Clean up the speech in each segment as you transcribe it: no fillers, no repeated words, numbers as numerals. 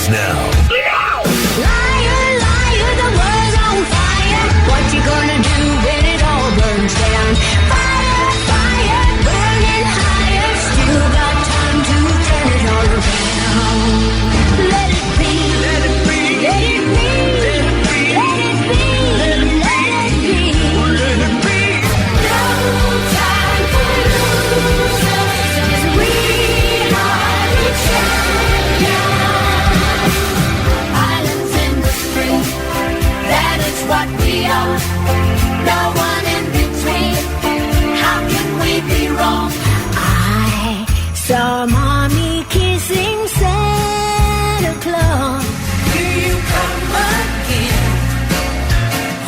begins now. Liar, liar, the world's on fire. What you gonna do when it all burns down? Fire, fire, burning higher. Still got time to turn it all around. Let it be, let it be, let it be, let it be, let it be, let it be, let it be. No time for losers, 'cause we are the champions. Islands in the spring, that is what we are. No one in between. How can we be wrong? I saw mommy kissing Santa Claus. Here you come again.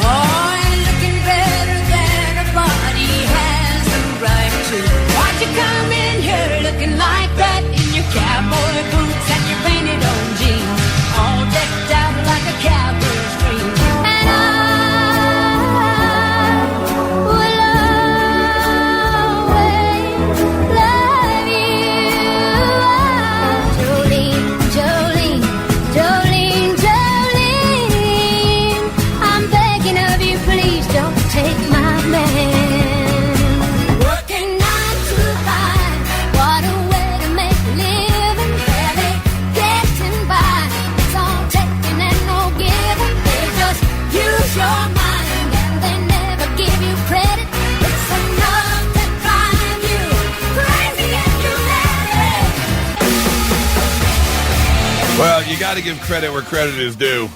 Oh, and looking better than a body has the right to. Why'd you come in here looking like that in your cowboy boots and your painted on jeans, all decked out like a cowboy's dream? And I will always love you. Jolene, Jolene, Jolene, Jolene, I'm begging of you, please don't take my man. Working 9 to 5, what a way to make a living. Barely getting by, it's all taking and no giving. They just use your mind and they never give you credit. It's enough to drive you crazy and you let it. Well, you got to give credit where credit is due.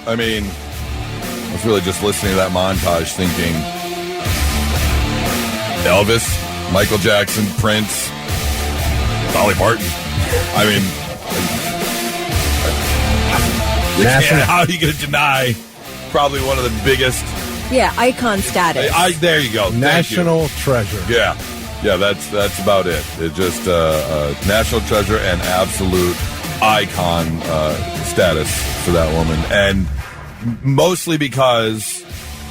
I mean, I was really just listening to that montage thinking Elvis, Michael Jackson, Prince, Dolly Parton. I mean, how are you going to deny probably one of the biggest? Yeah, icon status. There you go. Thank you. National treasure. Yeah, that's about it. It's just national treasure and absolute icon status for that woman, and mostly because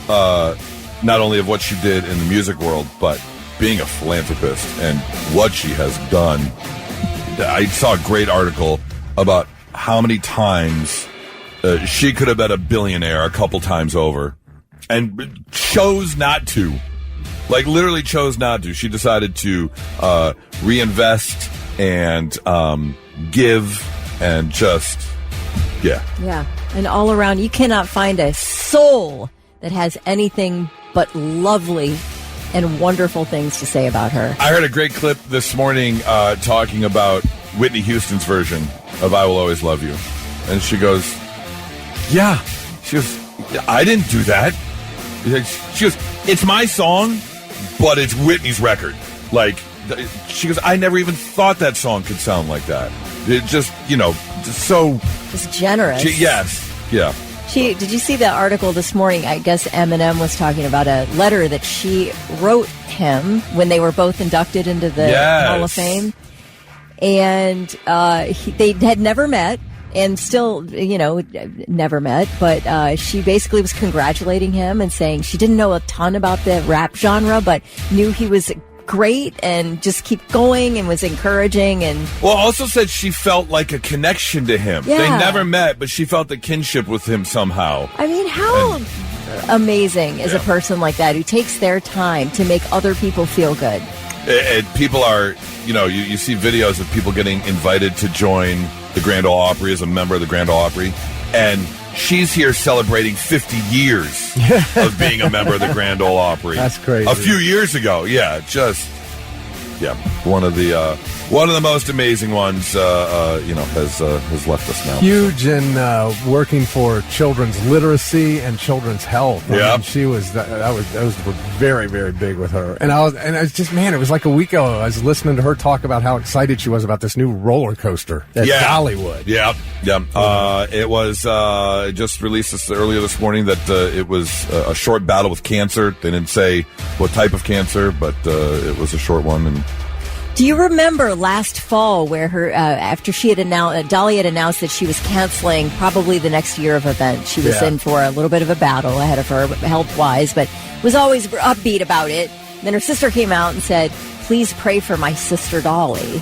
not only of what she did in the music world, but being a philanthropist and what she has done. I saw a great article about how many times she could have been a billionaire a couple times over and chose not to. Like, literally chose not to. She decided to reinvest and give and just, yeah. Yeah, and all around, you cannot find a soul that has anything but lovely and wonderful things to say about her. I heard a great clip this morning talking about Whitney Houston's version of I Will Always Love You. And she goes, yeah. She goes, I didn't do that. She goes, it's my song, but it's Whitney's record. Like, she goes, I never even thought that song could sound like that. It just, just so... Just generous. Yes. Yeah. Did you see the article this morning? I guess Eminem was talking about a letter that she wrote him when they were both inducted into the Hall of Fame. And they had never met and still, never met. But she basically was congratulating him and saying she didn't know a ton about the rap genre, but knew he was great and just keep going and was encouraging. And also said she felt like a connection to him. Yeah. They never met, but she felt the kinship with him somehow. I mean, how amazing is a person like that who takes their time to make other people feel good? People are, you see videos of people getting invited to join the Grand Ole Opry as a member of the Grand Ole Opry, and she's here celebrating 50 years of being a member of the Grand Ole Opry. That's crazy. A few years ago, one of the most amazing ones, has left us now. Huge in working for children's literacy and children's health. I mean, she was that was very, very big with her. And I was just, man, it was like a week ago. I was listening to her talk about how excited she was about this new roller coaster at Dollywood. Yeah. It was just released earlier this morning that it was a short battle with cancer. They didn't say what type of cancer, but it was a short one. And do you remember last fall where her after she had announced, Dolly had announced that she was canceling probably the next year of events? She was in for a little bit of a battle ahead of her health-wise, but was always upbeat about it. Then her sister came out and said, "Please pray for my sister Dolly."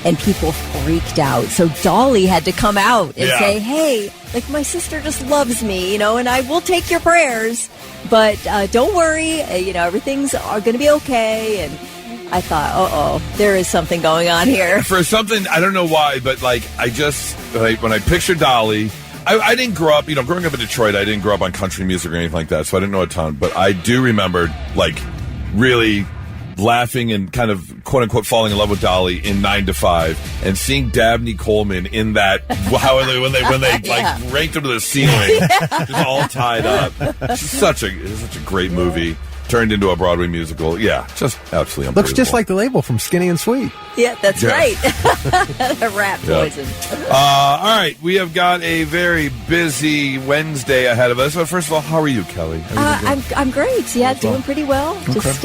and people freaked out. So Dolly had to come out and say, hey, like, my sister just loves me, you know, and I will take your prayers, but don't worry, you know, everything's going to be okay. And I thought, there is something going on here. For something, I don't know why, but like, when I picture Dolly, I didn't grow up, you know, growing up in Detroit, I didn't grow up on country music or anything like that, so I didn't know a ton, but I do remember, like, really laughing and kind of, quote-unquote, falling in love with Dolly in 9 to 5, and seeing Dabney Coleman in that, when they like, ranked him to the ceiling, just all tied up. It's such a great movie. Turned into a Broadway musical. Yeah, just absolutely unbelievable. Looks just like the label from Skinny and Sweet. Yeah, that's right. The rat poison. All right, we have got a very busy Wednesday ahead of us. But first of all, how are you, Kelly? I'm great. Yeah, doing pretty well. Okay. Just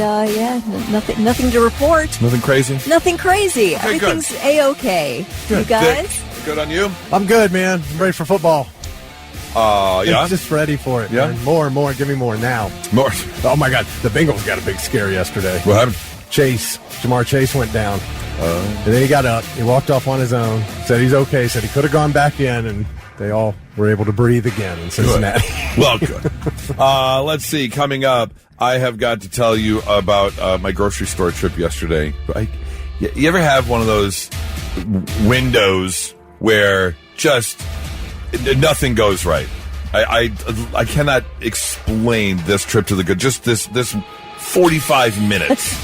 nothing to report. Nothing crazy. Nothing crazy. Okay, everything's a-okay. Good. You guys? Good on you. I'm good, man. I'm ready for football. Yeah. I'm just ready for it. Yeah. Man. More. Give me more now. More. Oh my God, the Bengals got a big scare yesterday. What happened? Jamar Chase went down, and then he got up. He walked off on his own. Said he's okay. Said he could have gone back in, and they all were able to breathe again in Cincinnati. Good. Well, good. Let's see. Coming up, I have got to tell you about my grocery store trip yesterday. You ever have one of those windows where just nothing goes right? I cannot explain this trip to the good. Just this 45 minutes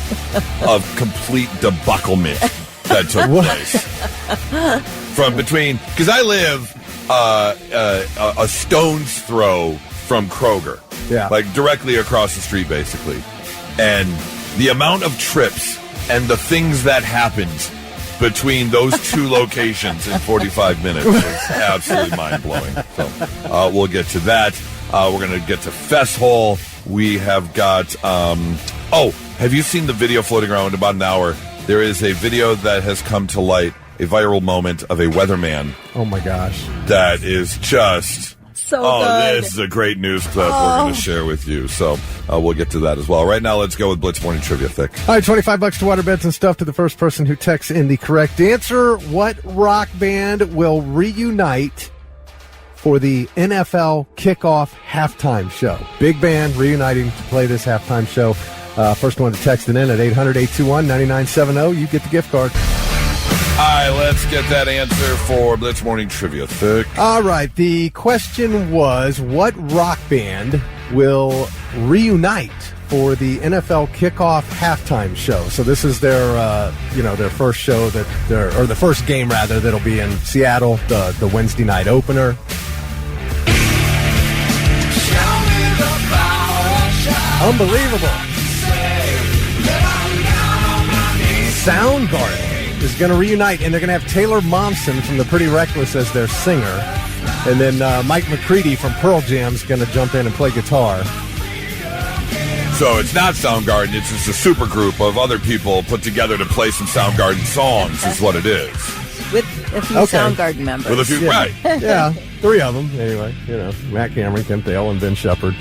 of complete debaclement that took place. From between, because I live a stone's throw from Kroger. Yeah. Like directly across the street, basically. And the amount of trips and the things that happened between those two locations in 45 minutes was absolutely mind-blowing. So we'll get to that. We're going to get to FessHole. We have got... have you seen the video floating around in about an hour? There is a video that has come to light, a viral moment of a weatherman. Oh, my gosh. That is just... So good. This is a great news clip we're going to share with you. So we'll get to that as well. Right now, let's go with Blitz Morning Trivia Thick. All right, $25 to water beds and stuff to the first person who texts in the correct answer. What rock band will reunite for the NFL kickoff halftime show? Big band reuniting to play this halftime show. First one to text it in at 800-821-9970. You get the gift card. All right, let's get that answer for Blitz Morning Trivia Thick. All right, the question was, what rock band will reunite for the NFL kickoff halftime show? So this is their, their first show or the first game rather that'll be in Seattle, the Wednesday night opener. Unbelievable. Soundgarden is going to reunite, and they're going to have Taylor Momsen from The Pretty Reckless as their singer, and then Mike McCready from Pearl Jam is going to jump in and play guitar. So it's not Soundgarden, it's just a super group of other people put together to play some Soundgarden songs is what it is. With a few Soundgarden members. With a few, right. Yeah, 3 of them, anyway. Matt Cameron, Kim Thale, and Ben Shepherd,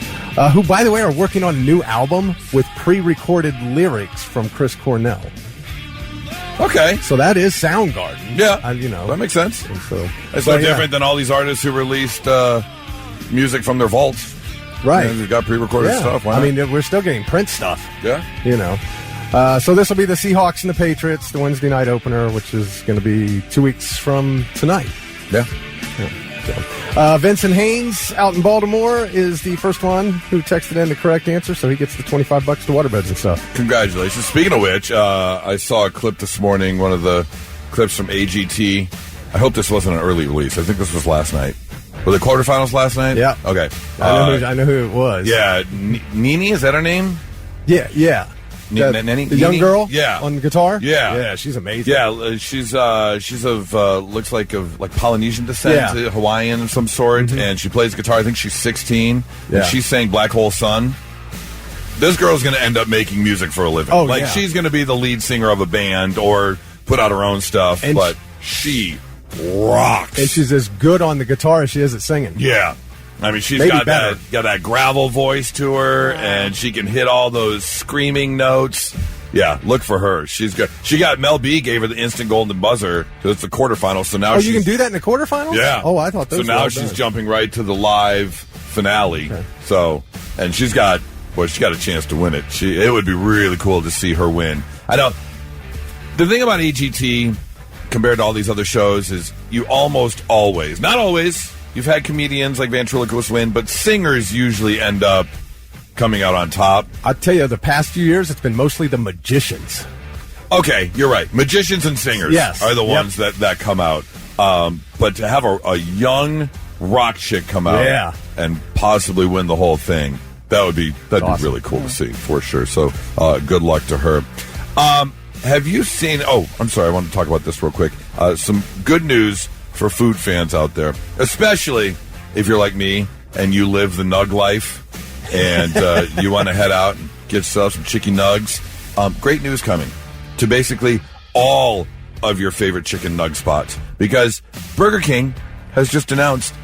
who, by the way, are working on a new album with pre-recorded lyrics from Chris Cornell. Okay. So that is Soundgarden. Yeah. That makes sense. So, it's no different than all these artists who released music from their vaults. Right. They've got pre-recorded stuff. Wow. I mean, we're still getting Prince stuff. Yeah. So this will be the Seahawks and the Patriots, the Wednesday night opener, which is going to be 2 weeks from tonight. Yeah. So, Vincent Haynes out in Baltimore is the first one who texted in the correct answer, so he gets the $25 to waterbeds and stuff. Congratulations. Speaking of which, I saw a clip this morning, one of the clips from AGT. I hope this wasn't an early release. I think this was last night. Were the quarterfinals last night? Yeah. Okay. I know who it was. Yeah. Nene, is that her name? Yeah. The young girl? Yeah. On guitar? Yeah. Yeah, she's amazing. Yeah, she's of looks like Polynesian descent, Hawaiian of some sort, and she plays guitar. I think she's 16, and she sang Black Hole Sun. This girl's going to end up making music for a living. She's going to be the lead singer of a band or put out her own stuff, but she rocks. And she's as good on the guitar as she is at singing. Yeah. I mean, she's got that gravel voice to her, and she can hit all those screaming notes. Yeah, look for her. She's good. She got Mel B gave her the instant golden buzzer. So it's the quarterfinals. So now you can do that in the quarterfinals? Yeah. Oh, I thought those. So now she's jumping right to the live finale. Okay. So, and she's got a chance to win it. It would be really cool to see her win. I know. The thing about AGT compared to all these other shows is you almost always, not always, you've had comedians like ventriloquists win, but singers usually end up coming out on top. I'll tell you, the past few years, it's been mostly the magicians. Okay, you're right. Magicians and singers are the ones that come out. But to have a young rock chick come out and possibly win the whole thing, that'd be really cool to see, for sure. So good luck to her. Have you seen... Oh, I'm sorry. I want to talk about this real quick. Some good news for food fans out there, especially if you're like me and you live the nug life and you want to head out and get yourself some chicken nugs. Great news coming to basically all of your favorite chicken nug spots, because Burger King has just announced,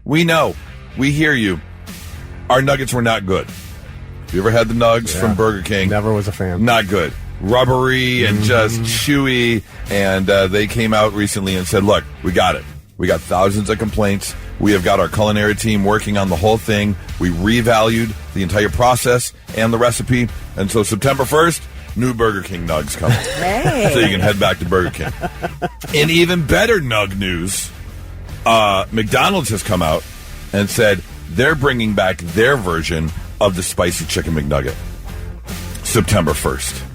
we know. We hear you. Our nuggets were not good. Have you ever had the nugs from Burger King? Never was a fan. Not good. Rubbery and just chewy, and they came out recently and said, look, we got it. We got thousands of complaints. We have got our culinary team working on the whole thing. We revalued the entire process and the recipe, and so September 1st, new Burger King nugs coming. Hey. So you can head back to Burger King. In even better nug news, McDonald's has come out and said they're bringing back their version of the spicy chicken McNugget September 1st.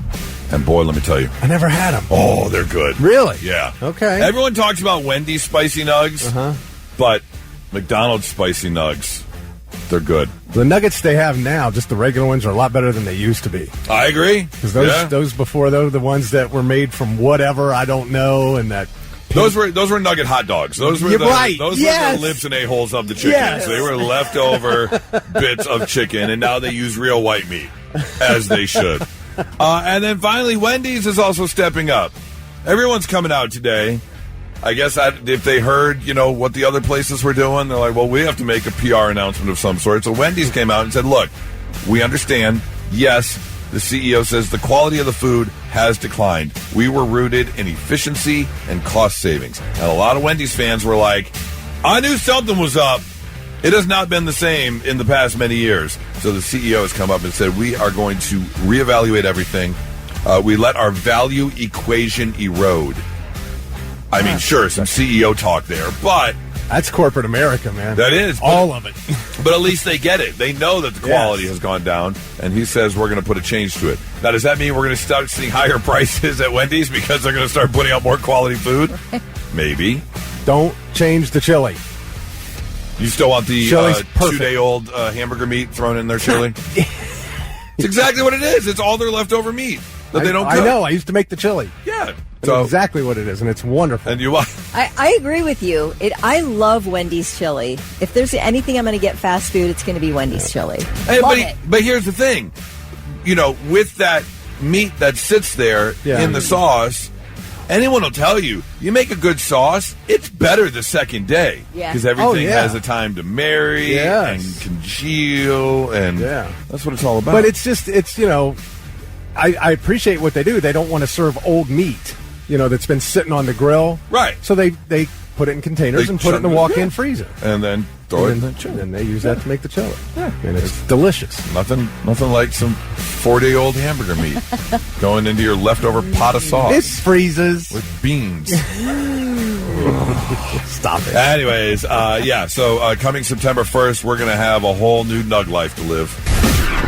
And boy, let me tell you. I never had them. Oh, they're good. Really? Yeah. Okay. Everyone talks about Wendy's spicy nugs, but McDonald's spicy nugs, they're good. The nuggets they have now, just the regular ones, are a lot better than they used to be. I agree. Because those before, those the ones that were made from whatever, I don't know, and that... Those were nugget hot dogs. Those were the lips and a-holes of the chickens. Yes. They were leftover bits of chicken, and now they use real white meat, as they should. And then finally, Wendy's is also stepping up. Everyone's coming out today. I guess if they heard, what the other places were doing, they're like, well, we have to make a PR announcement of some sort. So Wendy's came out and said, look, we understand. Yes, the CEO says the quality of the food has declined. We were rooted in efficiency and cost savings. And a lot of Wendy's fans were like, I knew something was up. It has not been the same in the past many years. So the CEO has come up and said, we are going to reevaluate everything. We let our value equation erode. I mean, sure, some CEO talk there, but... That's corporate America, man. That is. All of it. But at least they get it. They know that the quality has gone down, and he says we're going to put a change to it. Now, does that mean we're going to start seeing higher prices at Wendy's because they're going to start putting out more quality food? Maybe. Don't change the chili. You still want the 2-day-old hamburger meat thrown in their chili? It's exactly what it is. It's all their leftover meat that they don't cook. I know. I used to make the chili. Yeah. That's exactly what it is, and it's wonderful. And I agree with you. I love Wendy's chili. If there's anything I'm going to get fast food, it's going to be Wendy's chili. But here's the thing. With that meat that sits there in the sauce, anyone will tell you, you make a good sauce, it's better the second day. Because everything has a time to marry and congeal, and that's what it's all about. But I appreciate what they do. They don't want to serve old meat, that's been sitting on the grill. Right. So they put it in containers and put it in the walk-in freezer. And then throw it in the chili. And they use that to make the chili. Yeah. And it's delicious. Nothing like some 4-day-old hamburger meat going into your leftover pot of sauce. It freezes. With beans. Stop it. Anyways, so coming September 1st, we're going to have a whole new nug life to live.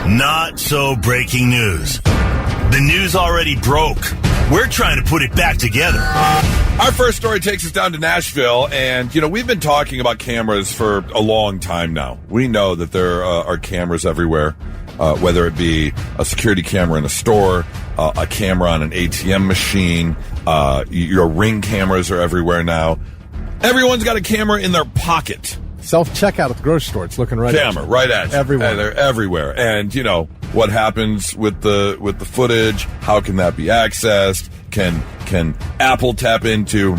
Not so breaking news. The news already broke. We're trying to put it back together. Our first story takes us down to Nashville, and, we've been talking about cameras for a long time now. We know that there are cameras everywhere, whether it be a security camera in a store, a camera on an ATM machine, your Ring cameras are everywhere now. Everyone's got a camera in their pocket. Self-checkout at the grocery store. It's looking right at you. Right at you. Everywhere. They're everywhere. And, what happens with the footage? How can that be accessed? Can Apple tap into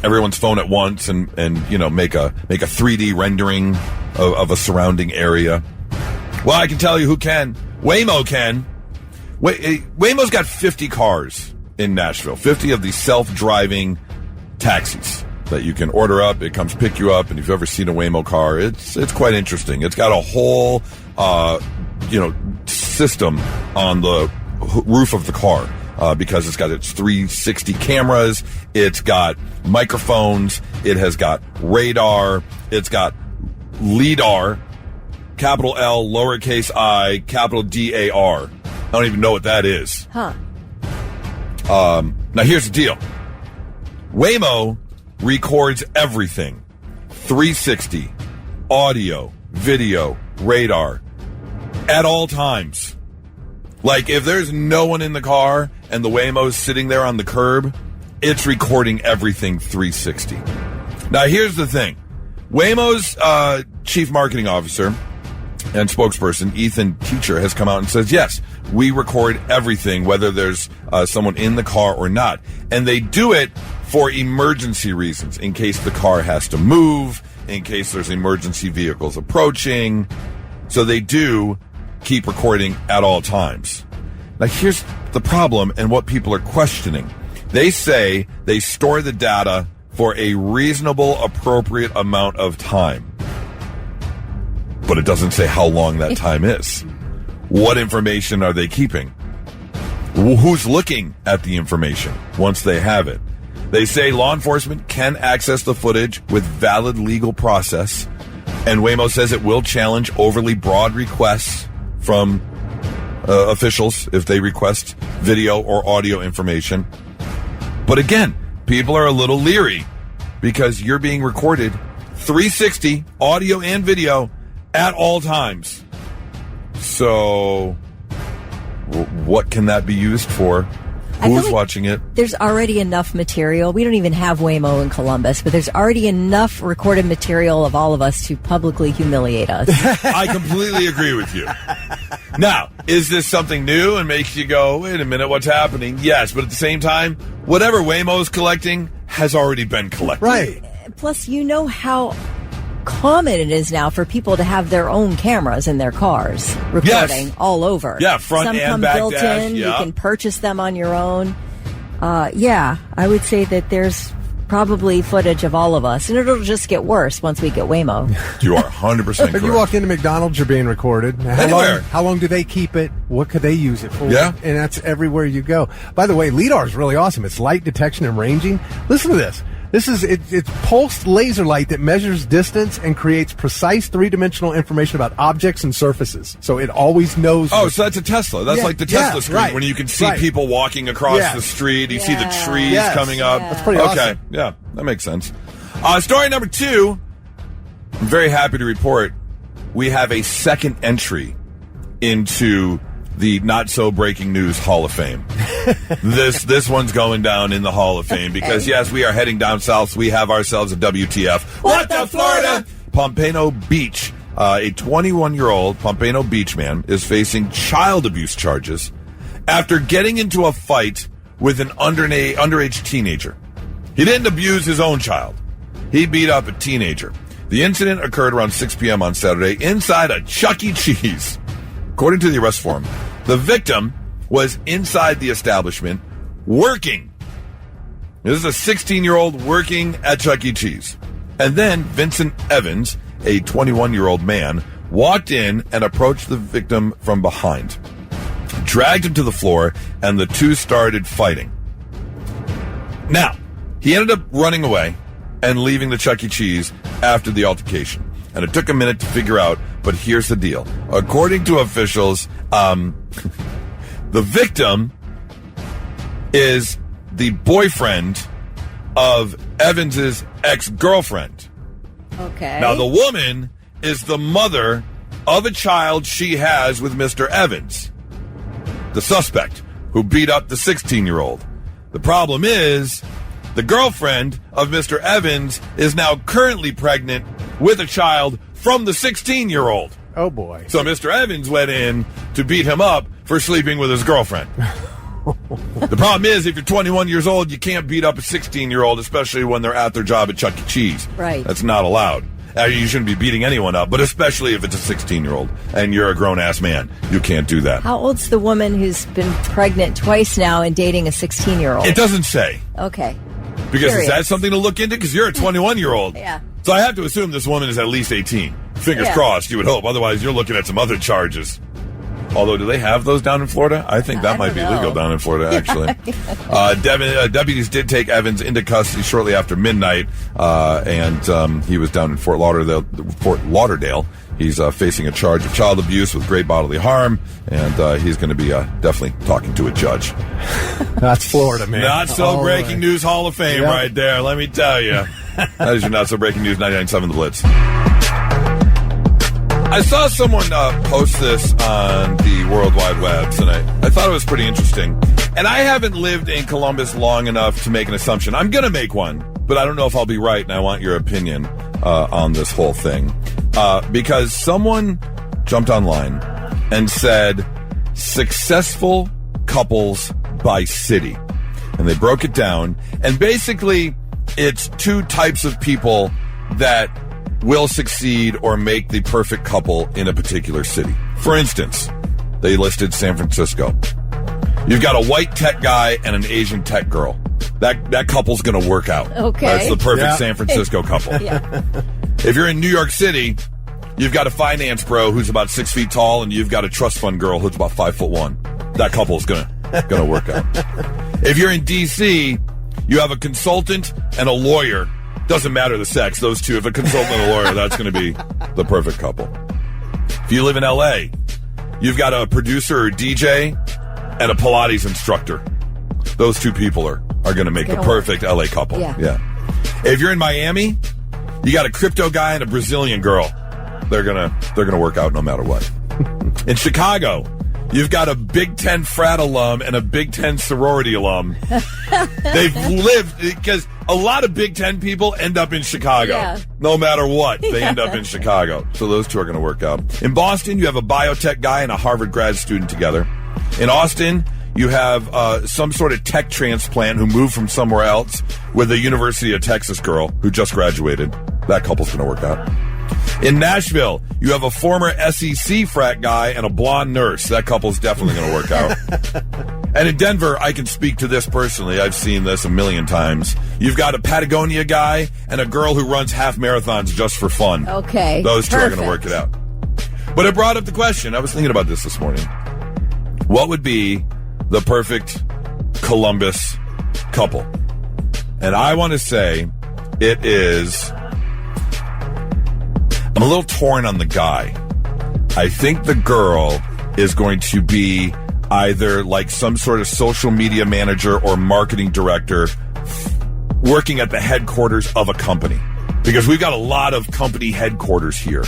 everyone's phone at once and make a 3D rendering of a surrounding area? Well, I can tell you who can. Waymo can. Waymo's got 50 cars in Nashville, 50 of these self-driving taxis that you can order up. It comes pick you up, and if you've ever seen a Waymo car, it's quite interesting. It's got a whole system on the roof of the car because it's got its 360 cameras, it's got microphones, it has got radar, it's got LIDAR, capital L, lowercase I, capital DAR. I don't even know what that is. Huh. Now here's the deal. Waymo records everything. 360, audio, video, radar, at all times. Like, if there's no one in the car and the Waymo's sitting there on the curb, it's recording everything 360. Now, here's the thing. Waymo's chief marketing officer and spokesperson, Ethan Teacher, has come out and says, yes, we record everything, whether there's someone in the car or not. And they do it for emergency reasons, in case the car has to move, in case there's emergency vehicles approaching. So they do keep recording at all times. Now, here's the problem and what people are questioning. They say they store the data for a reasonable, appropriate amount of time. But it doesn't say how long that time is. What information are they keeping? Who's looking at the information once they have it? They say law enforcement can access the footage with valid legal process, and Waymo says it will challenge overly broad requests from officials if they request video or audio information. But again, people are a little leery because you're being recorded 360, audio and video, at all times. So what can that be used for? Who's watching it? There's already enough material. We don't even have Waymo in Columbus, but there's already enough recorded material of all of us to publicly humiliate us. I completely agree with you. Now, is this something new and makes you go, wait a minute, what's happening? Yes, but at the same time, whatever Waymo's collecting has already been collected. Right. Plus, you know how common it is now for people to have their own cameras in their cars recording all over. Yeah, front Some and come back built dash, in. yeah. You can purchase them on your own. I would say that there's probably footage of all of us, and it'll just get worse once we get Waymo. You are 100% correct. If you walk into McDonald's, you're being recorded. How long do they keep it? What could they use it for? Yeah. And that's everywhere you go. By the way, LIDAR is really awesome. It's light detection and ranging. Listen to this. It's pulsed laser light that measures distance and creates precise three-dimensional information about objects and surfaces. So it always knows. Oh, so that's a Tesla. That's like the Tesla screen, right, when you can see people walking across the street. You see the trees coming up. That's pretty awesome. Okay, yeah, that makes sense. Story number 2. I'm very happy to report we have a second entry into the Not So Breaking News Hall of Fame. This one's going down in the Hall of Fame because, yes, we are heading down south. We have ourselves a WTF. What the Florida? Pompano Beach. A 21-year-old Pompano Beach man is facing child abuse charges after getting into a fight with an underage teenager. He didn't abuse his own child. He beat up a teenager. The incident occurred around 6 p.m. on Saturday inside a Chuck E. Cheese. According to the arrest form, the victim was inside the establishment working. This is a 16-year-old working at Chuck E. Cheese. And then Vincent Evans, a 21-year-old man, walked in and approached the victim from behind, dragged him to the floor, and the two started fighting. Now, he ended up running away and leaving the Chuck E. Cheese after the altercation. And it took a minute to figure out, but here's the deal. According to officials, the victim is the boyfriend of Evans's ex-girlfriend. Okay. Now, the woman is the mother of a child she has with Mr. Evans, the suspect, who beat up the 16-year-old. The problem is, the girlfriend of Mr. Evans is now currently pregnant with a child from the 16-year-old. Oh, boy. So Mr. Evans went in to beat him up for sleeping with his girlfriend. The problem is, if you're 21 years old, you can't beat up a 16-year-old, especially when they're at their job at Chuck E. Cheese. Right. That's not allowed. You shouldn't be beating anyone up, but especially if it's a 16-year-old and you're a grown-ass man. You can't do that. How old's the woman who's been pregnant twice now and dating a 16-year-old? It doesn't say. Okay. Because Curious. is that something to look into? Because you're a 21-year-old. Yeah. So I have to assume this woman is at least 18. Fingers crossed, you would hope. Otherwise, you're looking at some other charges. Although, do they have those down in Florida? I think that might be legal down in Florida, actually. Deputies did take Evans into custody shortly after midnight, and he was down in Fort Lauderdale. He's facing a charge of child abuse with great bodily harm, and he's going to be definitely talking to a judge. That's Florida, man. Not so breaking news Hall of Fame right there, let me tell you. That is your not so breaking news 99.7 The Blitz. I saw someone post this on the World Wide Webs, and I thought it was pretty interesting. And I haven't lived in Columbus long enough to make an assumption. I'm going to make one, but I don't know if I'll be right, and I want your opinion on this whole thing. Because someone jumped online and said, successful couples by city. And they broke it down. And basically, it's two types of people that will succeed or make the perfect couple in a particular city. For instance, they listed San Francisco. You've got a white tech guy and an Asian tech girl. That couple's going to work out. Okay. That's the perfect San Francisco couple. Yeah. If you're in New York City, you've got a finance bro who's about 6 feet tall, and you've got a trust fund girl who's about 5'1". That couple's gonna work out. If you're in D.C., you have a consultant and a lawyer. Doesn't matter the sex, those two. If a consultant and a lawyer, that's going to be the perfect couple. If you live in L.A., you've got a producer or DJ and a Pilates instructor. Those two people are going to make the perfect L.A. couple. Yeah. If you're in Miami, you got a crypto guy and a Brazilian girl. They're gonna work out no matter what. In Chicago, you've got a Big Ten frat alum and a Big Ten sorority alum. They've lived, because a lot of Big Ten people end up in Chicago. Yeah. No matter what, they end up in Chicago. So those two are going to work out. In Boston, you have a biotech guy and a Harvard grad student together. In Austin, you have some sort of tech transplant who moved from somewhere else with a University of Texas girl who just graduated. That couple's going to work out. In Nashville, you have a former SEC frat guy and a blonde nurse. That couple's definitely going to work out. And in Denver, I can speak to this personally. I've seen this a million times. You've got a Patagonia guy and a girl who runs half marathons just for fun. Okay. Those two are going to work it out. But it brought up the question. I was thinking about this morning. What would be the perfect Columbus couple? And I want to say it is... I'm a little torn on the guy. I think the girl is going to be either like some sort of social media manager or marketing director working at the headquarters of a company. Because we've got a lot of company headquarters here.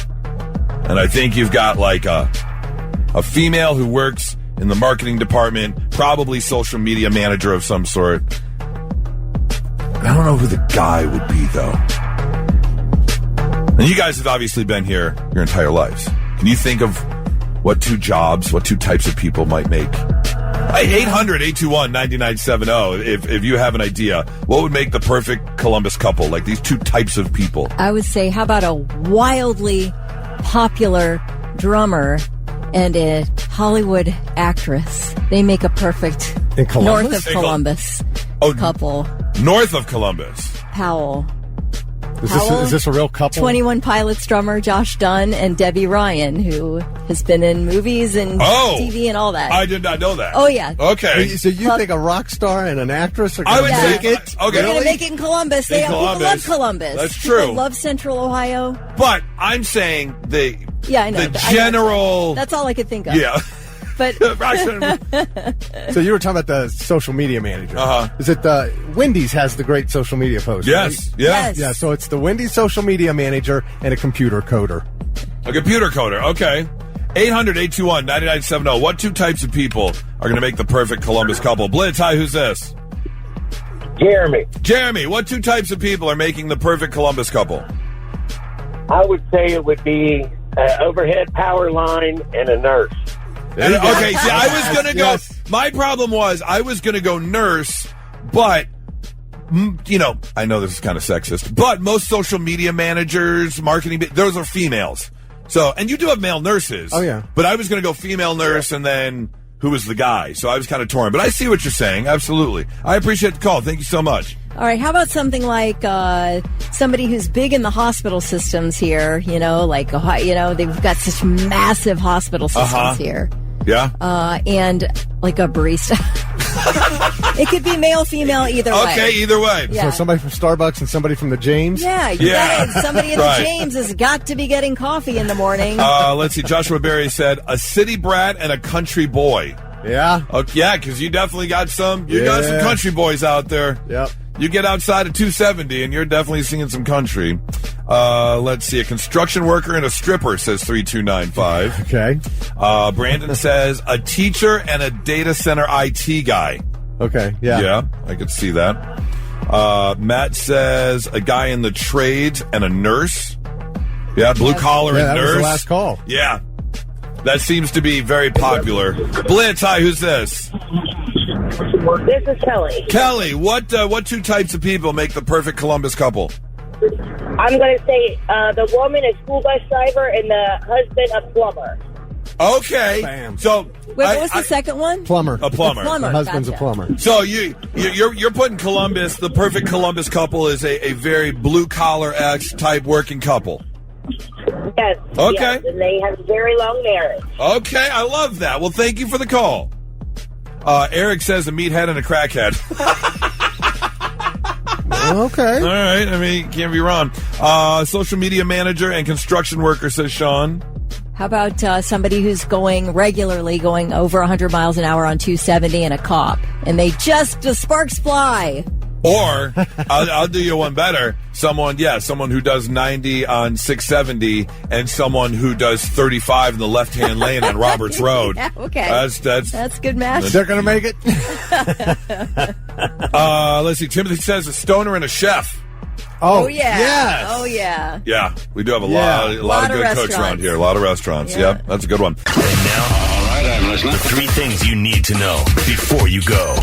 And I think you've got like a female who works in the marketing department, probably social media manager of some sort. I don't know who the guy would be, though. And you guys have obviously been here your entire lives. Can you think of what two types of people might make? 800-821-9970. If you have an idea, what would make the perfect Columbus couple? Like these two types of people. I would say, how about a wildly popular drummer and a Hollywood actress? They make a perfect north of Columbus couple. North of Columbus. Powell. Is this a real couple? 21 Pilots drummer Josh Dunn and Debbie Ryan, who has been in movies and TV and all that. I did not know that. Oh, yeah. Okay. So you think a rock star and an actress are going to make it? Okay. They're going to make it in Columbus. People love Columbus. That's true. People love Central Ohio. But I'm saying the general... That's all I could think of. Yeah. But so you were talking about the social media manager. Is it Wendy's has the great social media post? Yes. Right? Yes. Yeah. So it's the Wendy's social media manager and a computer coder. A computer coder. Okay. 800-821-9970. What two types of people are going to make the perfect Columbus couple? Blitz, hi, who's this? Jeremy, what two types of people are making the perfect Columbus couple? I would say it would be an overhead power line and a nurse. Okay, see, I was going to go... My problem was I was going to go nurse, but I know this is kind of sexist, but most social media managers, marketing, those are females. So, and you do have male nurses. Oh, yeah. But I was going to go female nurse and then who was the guy. So I was kind of torn. But I see what you're saying. Absolutely. I appreciate the call. Thank you so much. All right, how about something like somebody who's big in the hospital systems here, they've got such massive hospital systems here. Yeah. And like a barista. It could be male, female, either way. Okay, either way. Yeah. So somebody from Starbucks and somebody from the James? Yeah, you got it. Somebody in the James has got to be getting coffee in the morning. Let's see. Joshua Berry said, a city brat and a country boy. Yeah. Yeah, because you definitely got some country boys out there. Yep. You get outside of 270 and you're definitely singing some country. Let's see. A construction worker and a stripper, says 3295. Okay. Brandon says a teacher and a data center IT guy. Okay. Yeah. Yeah, I could see that. Matt says a guy in the trades and a nurse. Yeah, blue collar and that nurse. Was the last call. Yeah. That seems to be very popular. Blitz, hi, who's this? This is Kelly. Kelly, what two types of people make the perfect Columbus couple? I'm going to say the woman a school bus driver and the husband a plumber. Okay. Bam. So Wait, what was the second one? Plumber. A plumber. The husband's gotcha. a plumber. So you're putting Columbus, the perfect Columbus couple is a very blue collar X type working couple. Yes. Okay. Yes, and they have a very long marriage. Okay, I love that. Well, thank you for the call. Eric says a meathead and a crackhead. Okay. All right. I mean, can't be wrong. Social media manager and construction worker, says Sean. How about somebody who's regularly going over 100 miles an hour on 270 and a cop, and the sparks fly. Or I'll do you one better. Someone who does 90 on 670 and someone who does 35 in the left-hand lane on Roberts Road. Yeah, okay. That's a good match. They're going to make it. Let's see. Timothy says a stoner and a chef. Oh yeah. Yes. Oh yeah. Yeah, we do have a lot of good cooks around here. A lot of restaurants. Yeah. Yep, that's a good one. And now, I'm listening. The three things you need to know before you go.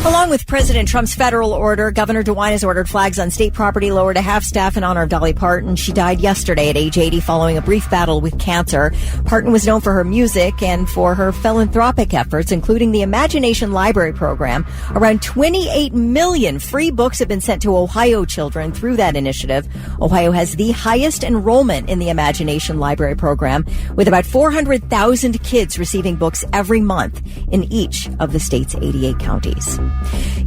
Along with President Trump's federal order, Governor DeWine has ordered flags on state property lowered to half staff in honor of Dolly Parton. She died yesterday at age 80 following a brief battle with cancer. Parton was known for her music and for her philanthropic efforts, including the Imagination Library program. Around 28 million free books have been sent to Ohio children through that initiative. Ohio has the highest enrollment in the Imagination Library program, with about 400,000 kids receiving books every month in each of the state's 88 counties.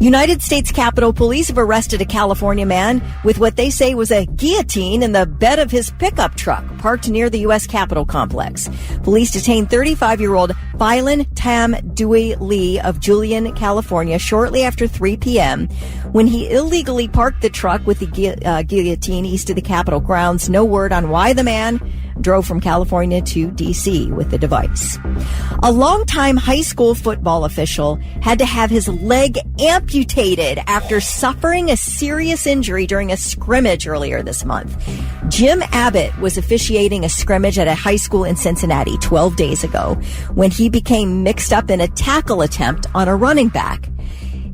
United States Capitol Police have arrested a California man with what they say was a guillotine in the bed of his pickup truck parked near the U.S. Capitol complex. Police detained 35-year-old Phylan Tam Dewey Lee of Julian, California, shortly after 3 p.m. when he illegally parked the truck with the guillotine east of the Capitol grounds. No word on why the man drove from California to D.C. with the device. A longtime high school football official had to have his leg amputated after suffering a serious injury during a scrimmage earlier this month. Jim Abbott was officiating a scrimmage at a high school in Cincinnati 12 days ago when he became mixed up in a tackle attempt on a running back.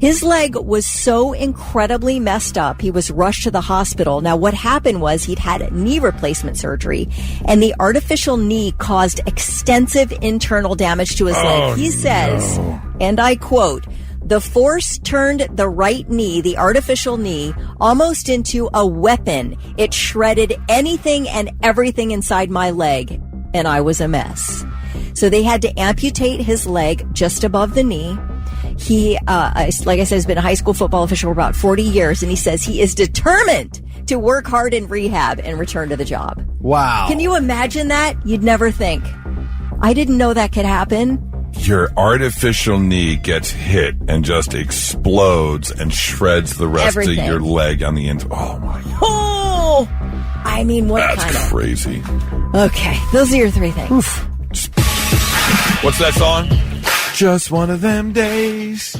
His leg was so incredibly messed up, he was rushed to the hospital. Now, what happened was he'd had knee replacement surgery, and the artificial knee caused extensive internal damage to his leg. He says, and I quote, "The force turned the right knee, the artificial knee, almost into a weapon. It shredded anything and everything inside my leg, and I was a mess." So they had to amputate his leg just above the knee. He, like I said, has been a high school football official for about 40 years, and he says he is determined to work hard in rehab and return to the job. Wow. Can you imagine that? You'd never think. I didn't know that could happen. Your artificial knee gets hit and just explodes and shreds the rest of your leg on the end. Oh, my God. Oh! I mean, what kind of... That's crazy. Okay, those are your three things. Oof. What's that song? Just one of them days.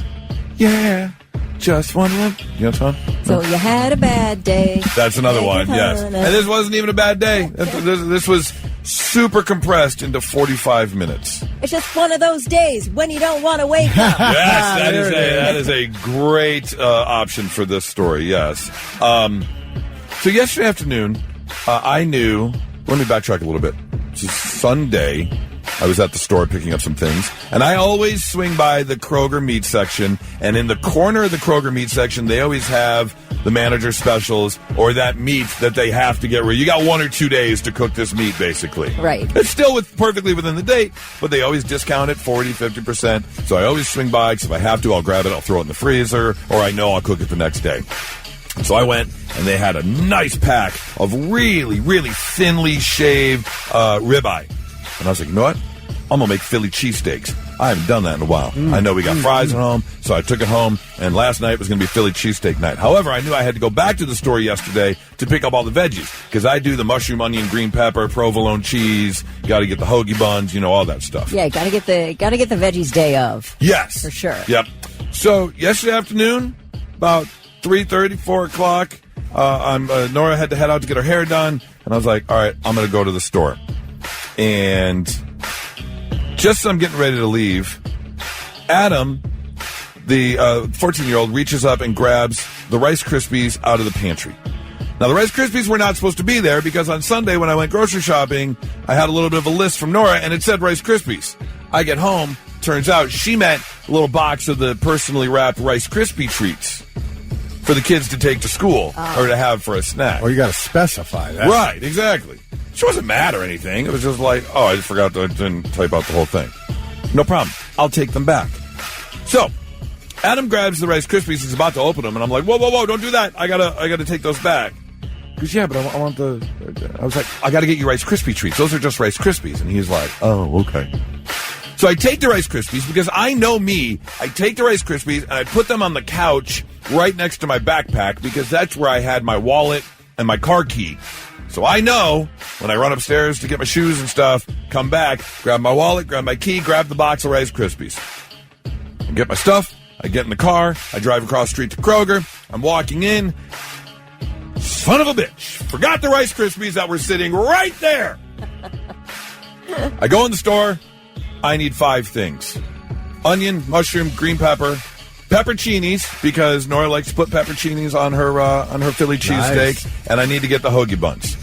Yeah. Just one of them. You know what I'm talking? So you had a bad day. That's another one, yes. And this wasn't even a bad day. This was super compressed into 45 minutes. It's just one of those days when you don't want to wake up. Yes, that is a great option for this story, yes. So yesterday afternoon, I knew, let me backtrack a little bit. It's Sunday. I was at the store picking up some things, and I always swing by the Kroger meat section, and in the corner of the Kroger meat section, they always have the manager specials or that meat that they have to get rid of. You got 1 or 2 days to cook this meat, basically. Right. It's still perfectly within the date, but they always discount it 40, 50%. So I always swing by, because if I have to, I'll grab it, I'll throw it in the freezer, or I know I'll cook it the next day. So I went, and they had a nice pack of really, really thinly shaved ribeye. And I was like, you know what? I'm going to make Philly cheesesteaks. I haven't done that in a while. I know we got fries at home, so I took it home, and last night was going to be Philly cheesesteak night. However, I knew I had to go back to the store yesterday to pick up all the veggies, because I do the mushroom, onion, green pepper, provolone cheese, got to get the hoagie buns, all that stuff. Yeah, got to get the veggies day of. Yes. For sure. Yep. So yesterday afternoon, about 3:30, 4 o'clock, Nora had to head out to get her hair done, and I was like, all right, I'm going to go to the store. And just as I'm getting ready to leave, Adam, the 14-year-old, reaches up and grabs the Rice Krispies out of the pantry. Now, the Rice Krispies were not supposed to be there, because on Sunday when I went grocery shopping, I had a little bit of a list from Nora, and it said Rice Krispies. I get home, turns out she meant a little box of the personally wrapped Rice Krispie treats for the kids to take to school or to have for a snack. Or you got to specify that. Right, exactly. She wasn't mad or anything. It was just like, I just forgot I didn't type out the whole thing. No problem. I'll take them back. So, Adam grabs the Rice Krispies. He's about to open them, and I'm like, whoa, don't do that. I gotta take those back. Because, yeah, but I want I was like, I gotta get you Rice Krispie treats. Those are just Rice Krispies. And he's like, oh, okay. So I take the Rice Krispies, because I know me. I take the Rice Krispies, and I put them on the couch right next to my backpack, because that's where I had my wallet and my car key. So I know when I run upstairs to get my shoes and stuff, come back, grab my wallet, grab my key, grab the box of Rice Krispies. I get my stuff, I get in the car, I drive across the street to Kroger, I'm walking in. Son of a bitch, forgot the Rice Krispies that were sitting right there. I go in the store, I need 5 things. Onion, mushroom, green pepper, pepperoncinis, because Nora likes to put pepperoncinis on her Philly cheesesteak, and I need to get the hoagie buns.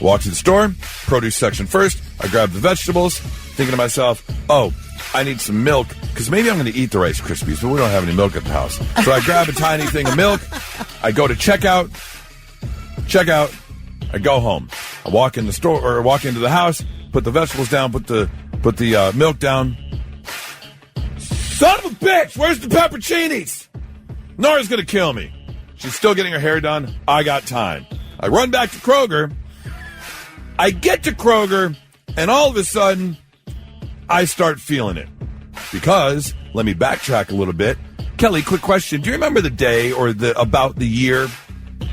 Walk to the store, produce section first. I grab the vegetables, thinking to myself, I need some milk, because maybe I'm going to eat the Rice Krispies, but we don't have any milk at the house. So I grab a tiny thing of milk. I go to checkout. I go home. I walk in the store, or walk into the house, put the vegetables down, put the milk down. Son of a bitch, where's the pepperoncinis? Nora's going to kill me. She's still getting her hair done. I got time. I run back to Kroger. I get to Kroger, and all of a sudden, I start feeling it. Because, let me backtrack a little bit. Kelly, quick question. Do you remember the day, or about the year,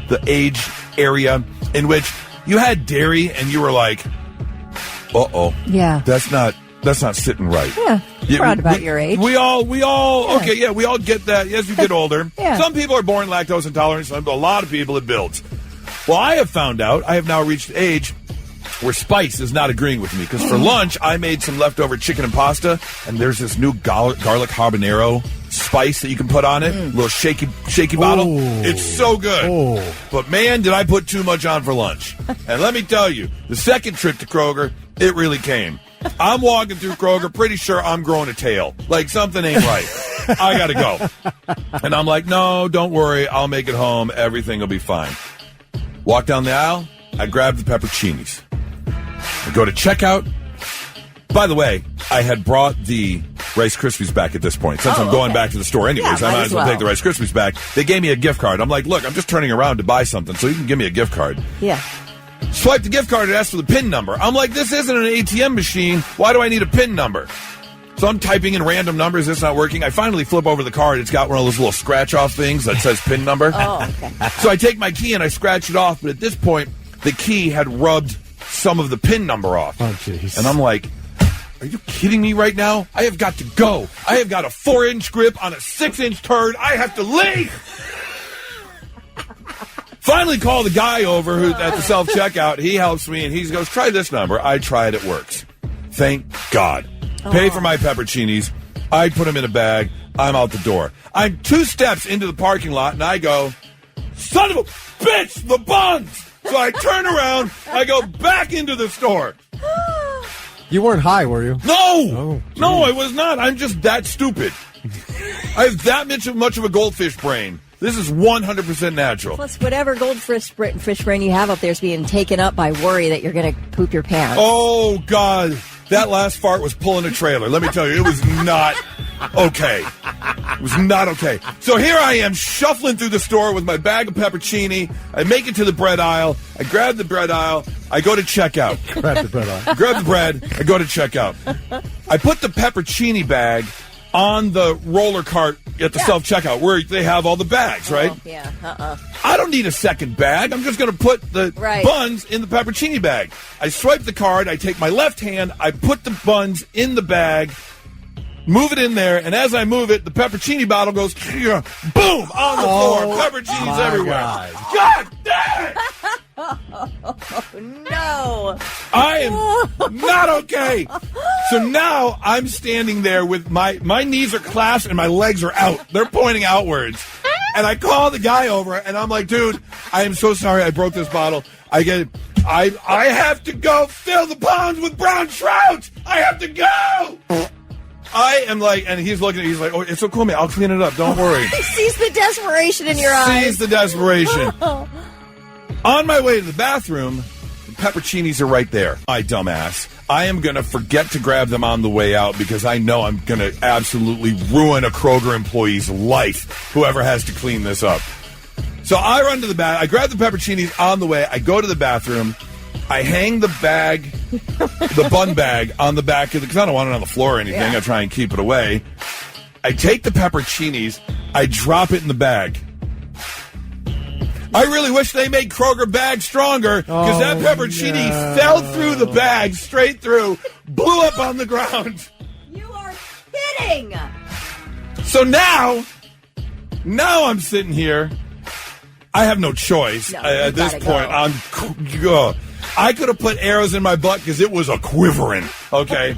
the age area, in which you had dairy, and you were like, uh-oh. Yeah. That's not sitting right. Yeah, proud about your age. We all, okay, yeah, we all get that as you get older. Yeah. Some people are born lactose intolerant, a lot of people it builds. Well, I have found out, I have now reached the age where spice is not agreeing with me, because for lunch, I made some leftover chicken and pasta, and there's this new garlic habanero spice that you can put on it, a little shaky bottle. It's so good. But man, did I put too much on for lunch. And let me tell you, the second trip to Kroger, it really came. I'm walking through Kroger, pretty sure I'm growing a tail. Like, something ain't right. I gotta go. And I'm like, no, don't worry, I'll make it home. Everything will be fine. Walk down the aisle, I grab the pepperoncinis. I go to checkout. By the way, I had brought the Rice Krispies back at this point. Since I'm going back to the store anyways, I might as well take the Rice Krispies back. They gave me a gift card. I'm like, look, I'm just turning around to buy something, so you can give me a gift card. Yeah. Swipe the gift card and ask for the PIN number. I'm like, this isn't an ATM machine. Why do I need a PIN number? So I'm typing in random numbers. It's not working. I finally flip over the card. It's got one of those little scratch-off things that says PIN number. Okay. So I take my key and I scratch it off. But at this point, the key had rubbed some of the PIN number off. Oh, jeez. And I'm like, are you kidding me right now? I have got to go. I have got a 4-inch grip on a 6-inch turd. I have to leave. Finally call the guy over who's at the self-checkout. He helps me, and he goes, try this number. I try it. It works. Thank God. Pay for my pepperoncinis. I put them in a bag. I'm out the door. I'm 2 steps into the parking lot, and I go, son of a bitch, the buns! So I turn around. I go back into the store. You weren't high, were you? No! No, I was not. I'm just that stupid. I have that much of a goldfish brain. This is 100% natural. Plus, whatever goldfish brain you have up there is being taken up by worry that you're going to poop your pants. Oh, God. That last fart was pulling a trailer. Let me tell you, it was not okay. It was not okay. So here I am shuffling through the store with my bag of peppercini. I make it to the bread aisle. I grab the bread aisle. I go to checkout. Grab the bread aisle. Grab the bread. I go to checkout. I put the peppercini bag on the roller cart at the self-checkout where they have all the bags, right? Oh, yeah. I don't need a second bag. I'm just going to put the buns in the peppercini bag. I swipe the card. I take my left hand. I put the buns in the bag, move it in there, and as I move it, the peppercini bottle goes, boom, on the floor. Peppercinis everywhere. God damn! No. I am not okay. So now I'm standing there with my knees are clasped and my legs are out. They're pointing outwards. And I call the guy over and I'm like, dude, I am so sorry I broke this bottle. I have to go fill the ponds with brown trout. I have to go. I am like, and he's looking at he's like, oh, it's so cool, man. I'll clean it up. Don't worry. He sees the desperation in your eyes. Sees the desperation. On my way to the bathroom, the peppercinis are right there. My dumbass. I am going to forget to grab them on the way out because I know I'm going to absolutely ruin a Kroger employee's life, whoever has to clean this up. So I run to the bath. I grab the peppercinis on the way. I go to the bathroom. I hang the bag, the bun bag, on the back of because I don't want it on the floor or anything. Yeah. I try and keep it away. I take the peppercinis. I drop it in the bag. I really wish they made Kroger bags stronger because that peppercini fell through the bag, straight through, blew up on the ground. You are kidding. So now I'm sitting here. I have no choice at this point. I could have put arrows in my butt because it was a quivering. Okay.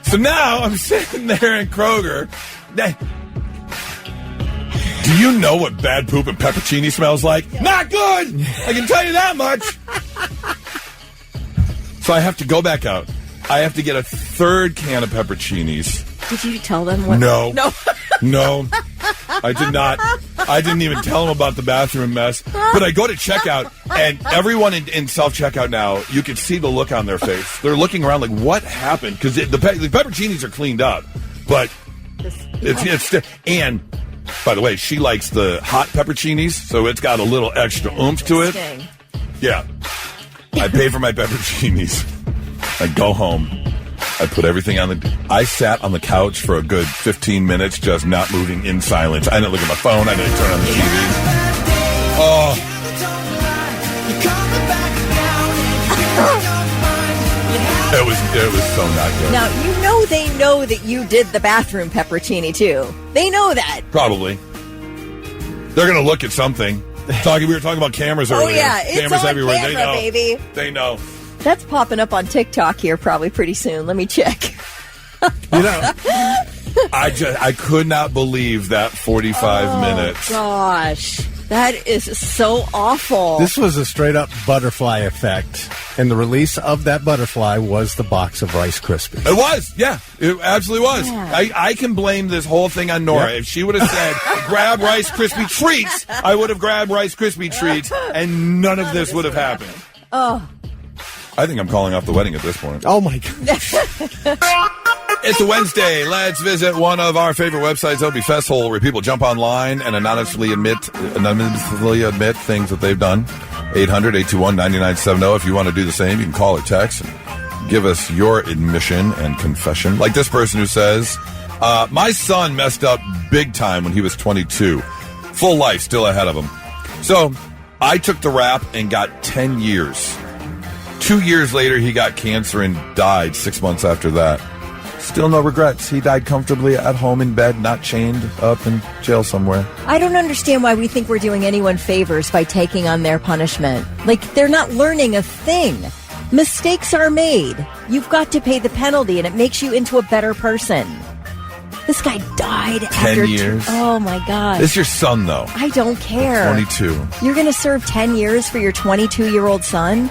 So now I'm sitting there in Kroger. Do you know what bad poop and peppercini smells like? Yeah. Not good! I can tell you that much. So I have to go back out. I have to get a third can of peppercinis. Did you tell them what? No. No. I did not. I didn't even tell them about the bathroom mess. But I go to checkout, and everyone in self-checkout now, you can see the look on their face. They're looking around like, what happened? Because the peppercinis are cleaned up. But it's and... By the way, she likes the hot peppercinis, so it's got a little extra oomph to it. Yeah. I pay for my peppercinis. I go home. I put everything on I sat on the couch for a good 15 minutes, just not moving in silence. I didn't look at my phone. I didn't turn on the TV. Oh. It was so not good. Now, you know they know that you did the bathroom peppercini, too. They know that. Probably. They're going to look at something. We were talking about cameras earlier. Oh, yeah. Cameras it's on everywhere. Camera, they know. Baby. They know. That's popping up on TikTok here probably pretty soon. Let me check. You know, I could not believe that 45 minutes. Gosh. That is so awful. This was a straight-up butterfly effect, and the release of that butterfly was the box of Rice Krispies. It was, yeah. It absolutely was. Yeah. I can blame this whole thing on Nora. Yep. If she would have said, grab Rice Krispie treats, I would have grabbed Rice Krispie treats, and none of this would have happened. Oh. I think I'm calling off the wedding at this point. Oh, my God. It's a Wednesday. Let's visit one of our favorite websites. That'll be FessHole, where people jump online and anonymously admit things that they've done. 800-821-9970. If you want to do the same, you can call or text and give us your admission and confession. Like this person who says, my son messed up big time when he was 22. Full life still ahead of him. So I took the rap and got 10 years. 2 years later, he got cancer and died 6 months after that. Still no regrets. He died comfortably at home in bed, not chained up in jail somewhere. I don't understand why we think we're doing anyone favors by taking on their punishment. Like, they're not learning a thing. Mistakes are made. You've got to pay the penalty, and it makes you into a better person. This guy died 10 after years. Oh, my God. This is your son, though. I don't care. 22. You're going to serve 10 years for your 22-year-old son?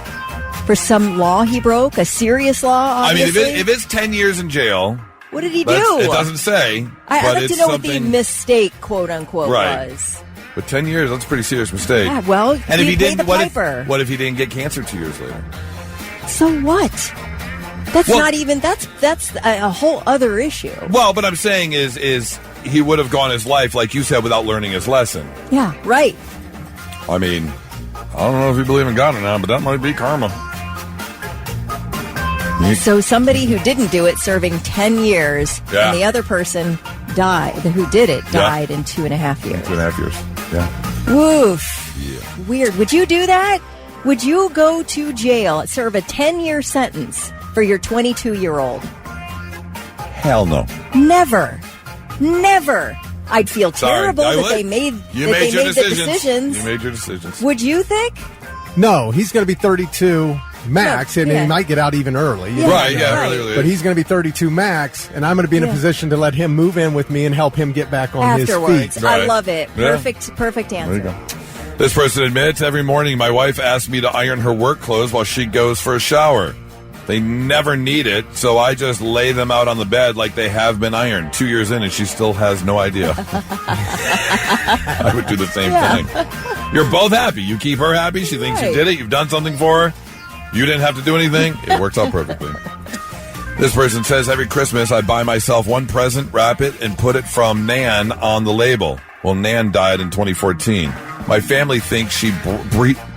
For some law he broke? A serious law, obviously? I mean, if it's 10 years in jail... What did he do? It doesn't say. I'd like to know what the mistake, quote-unquote, was. But 10 years, that's a pretty serious mistake. Yeah, well, and if he didn't, what if he didn't get cancer 2 years later? So what? That's not even, that's a whole other issue. Well, but I'm saying is he would have gone his life, like you said, without learning his lesson. Yeah, right. I mean, I don't know if you believe in God or not, but that might be karma. So somebody who didn't do it serving 10 years, and the other person died, who did it, died in 2.5 years. 2.5 years, yeah. Woof. Yeah. Weird. Would you do that? Would you go to jail, serve a 10-year sentence for your 22-year-old? Hell no. Never. Never. I'd feel terrible that they made the decisions. You made your decisions. Would you think? No, he's going to be 32 max, and he might get out even early. Early. But he's going to be 32 max, and I'm going to be in a position to let him move in with me and help him get back on his feet. Right. I love it. Perfect answer. There you go. This person admits, every morning my wife asks me to iron her work clothes while she goes for a shower. They never need it, so I just lay them out on the bed like they have been ironed. 2 years in, and she still has no idea. I would do the same thing. You're both happy. You keep her happy. She thinks you did it. You've done something for her. You didn't have to do anything. It works out perfectly. This person says, every Christmas I buy myself one present, wrap it, and put it from Nan on the label. Well, Nan died in 2014. My family thinks she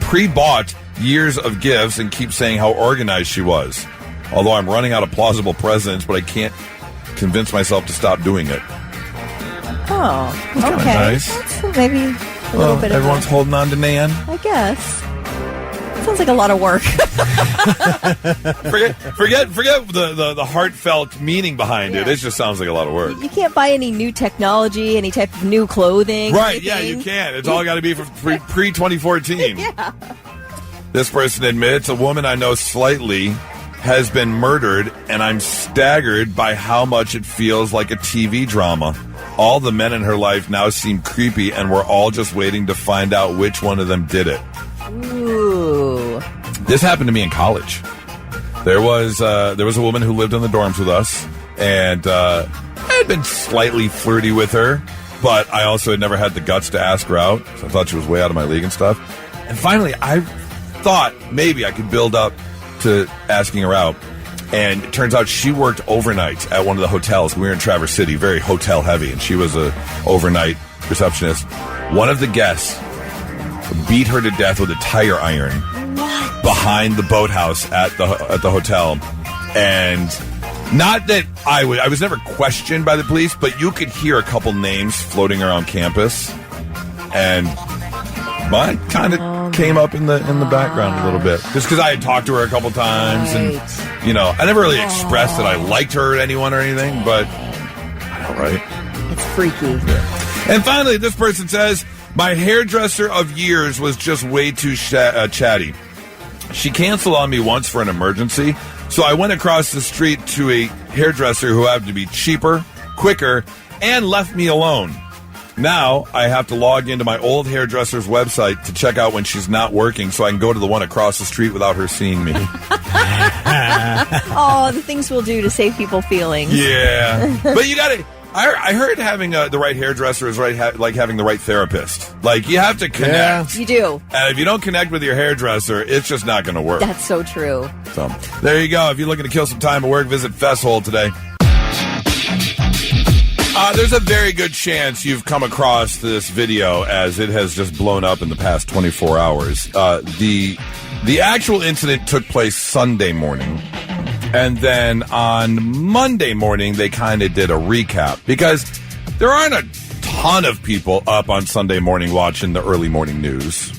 pre-bought years of gifts and keeps saying how organized she was. Although I'm running out of plausible presents, but I can't convince myself to stop doing it. Oh, okay. Nice. That's maybe a little bit of everyone's holding on to Nan. I guess. Sounds like a lot of work. forget the heartfelt meaning behind it. It just sounds like a lot of work. You can't buy any new technology, any type of new clothing. Right, yeah, you can't. It's all got to be from pre-2014. Yeah. This person admits a woman I know slightly has been murdered, and I'm staggered by how much it feels like a TV drama. All the men in her life now seem creepy, and we're all just waiting to find out which one of them did it. Ooh. This happened to me in college. There was a woman who lived in the dorms with us, and I had been slightly flirty with her, but I also had never had the guts to ask her out, so I thought she was way out of my league and stuff. And finally, I thought maybe I could build up to asking her out, and it turns out she worked overnight at one of the hotels. We were in Traverse City, very hotel heavy, and she was a overnight receptionist. One of the guests beat her to death with a tire iron behind the boathouse at the hotel. And not that I was never questioned by the police, but you could hear a couple names floating around campus, and mine kind of came up in the background a little bit, just because I had talked to her a couple times, and I never really expressed that I liked her to anyone or anything, but I know, right? It's freaky. Yeah. And finally, this person says, my hairdresser of years was just way too chatty. She canceled on me once for an emergency, so I went across the street to a hairdresser who happened to be cheaper, quicker, and left me alone. Now I have to log into my old hairdresser's website to check out when she's not working so I can go to the one across the street without her seeing me. Oh, the things we'll do to save people feelings. Yeah. But you got to... I heard having the right hairdresser is like having the right therapist. Like, you have to connect. Yeah. You do. And if you don't connect with your hairdresser, it's just not going to work. That's so true. So, there you go. If you're looking to kill some time at work, visit FessHole today. There's a very good chance you've come across this video, as it has just blown up in the past 24 hours. The actual incident took place Sunday morning. And then on Monday morning, they kind of did a recap, because there aren't a ton of people up on Sunday morning watching the early morning news.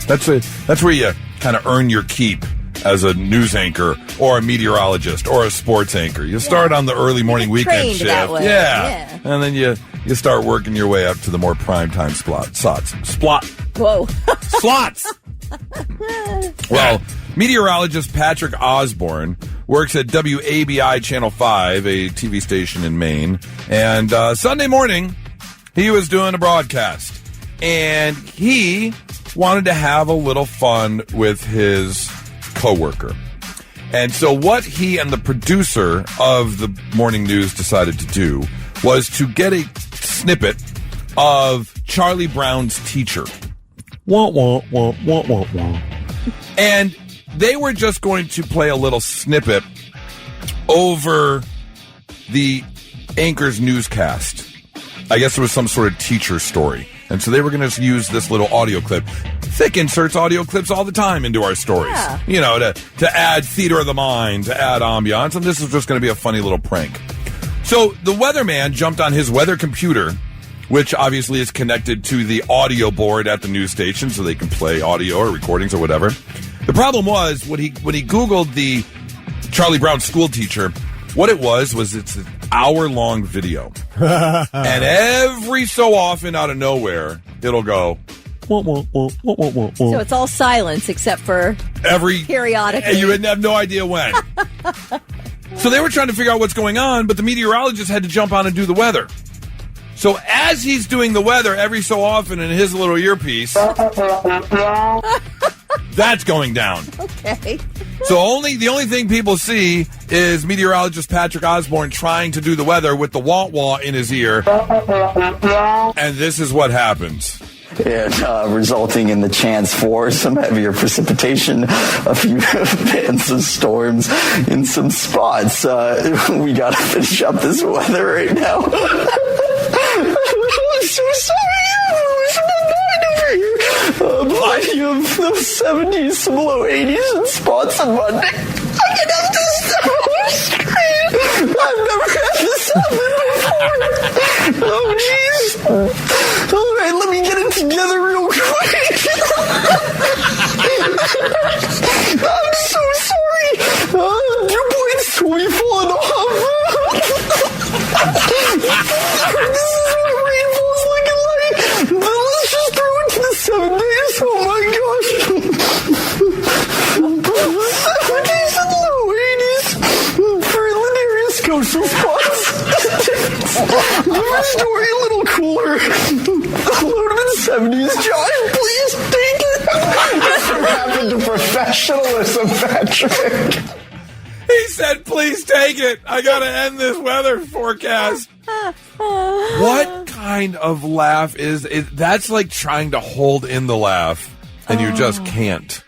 That's where you kind of earn your keep as a news anchor or a meteorologist or a sports anchor. You start on the early morning weekend shift. That way. Yeah. And then you start working your way up to the more primetime slots. Whoa. Slots! Well, meteorologist Patrick Osborne works at WABI Channel 5, a TV station in Maine. And Sunday morning, he was doing a broadcast. And he wanted to have a little fun with his coworker. And so what he and the producer of the morning news decided to do was to get a snippet of Charlie Brown's teacher. Wah, wah, wah, wah, wah, wah. And they were just going to play a little snippet over the anchor's newscast. I guess it was some sort of teacher story. And so they were going to use this little audio clip. Thick inserts audio clips all the time into our stories. Yeah. You know, to add theater of the mind, to add ambiance. And this is just going to be a funny little prank. So the weatherman jumped on his weather computer, which obviously is connected to the audio board at the news station so they can play audio or recordings or whatever. The problem was when he Googled the Charlie Brown school teacher, what it was it's an hour-long video. And every so often out of nowhere, it'll go... So it's all silence except for periodically. And you have no idea when. So they were trying to figure out what's going on, but the meteorologist had to jump on and do the weather. So as he's doing the weather every so often in his little earpiece, that's going down. Okay. So the only thing people see is meteorologist Patrick Osborne trying to do the weather with the wah-wah in his ear. And this is what happens. And resulting in the chance for some heavier precipitation, a few bands of storms in some spots. We got to finish up this weather right now. I'm so sorry. Plenty of the 70s, some low 80s, and spots on Monday. I can have this on screen. I've never had this happen before. Oh, jeez. All right, let me get it together real quick. I'm so sorry. Your points will be falling off. This is what rainfall's looking like. But let's just throw it to the 7 days. Oh my gosh. 70s and low 80s for hilarious coastal spots. Different story, a little cooler. Low to the 70s. Josh, please take it. What happened to professionalism, Patrick? He said, please take it. I got to end this weather forecast. What kind of laugh is it? That's like trying to hold in the laugh, and you just can't.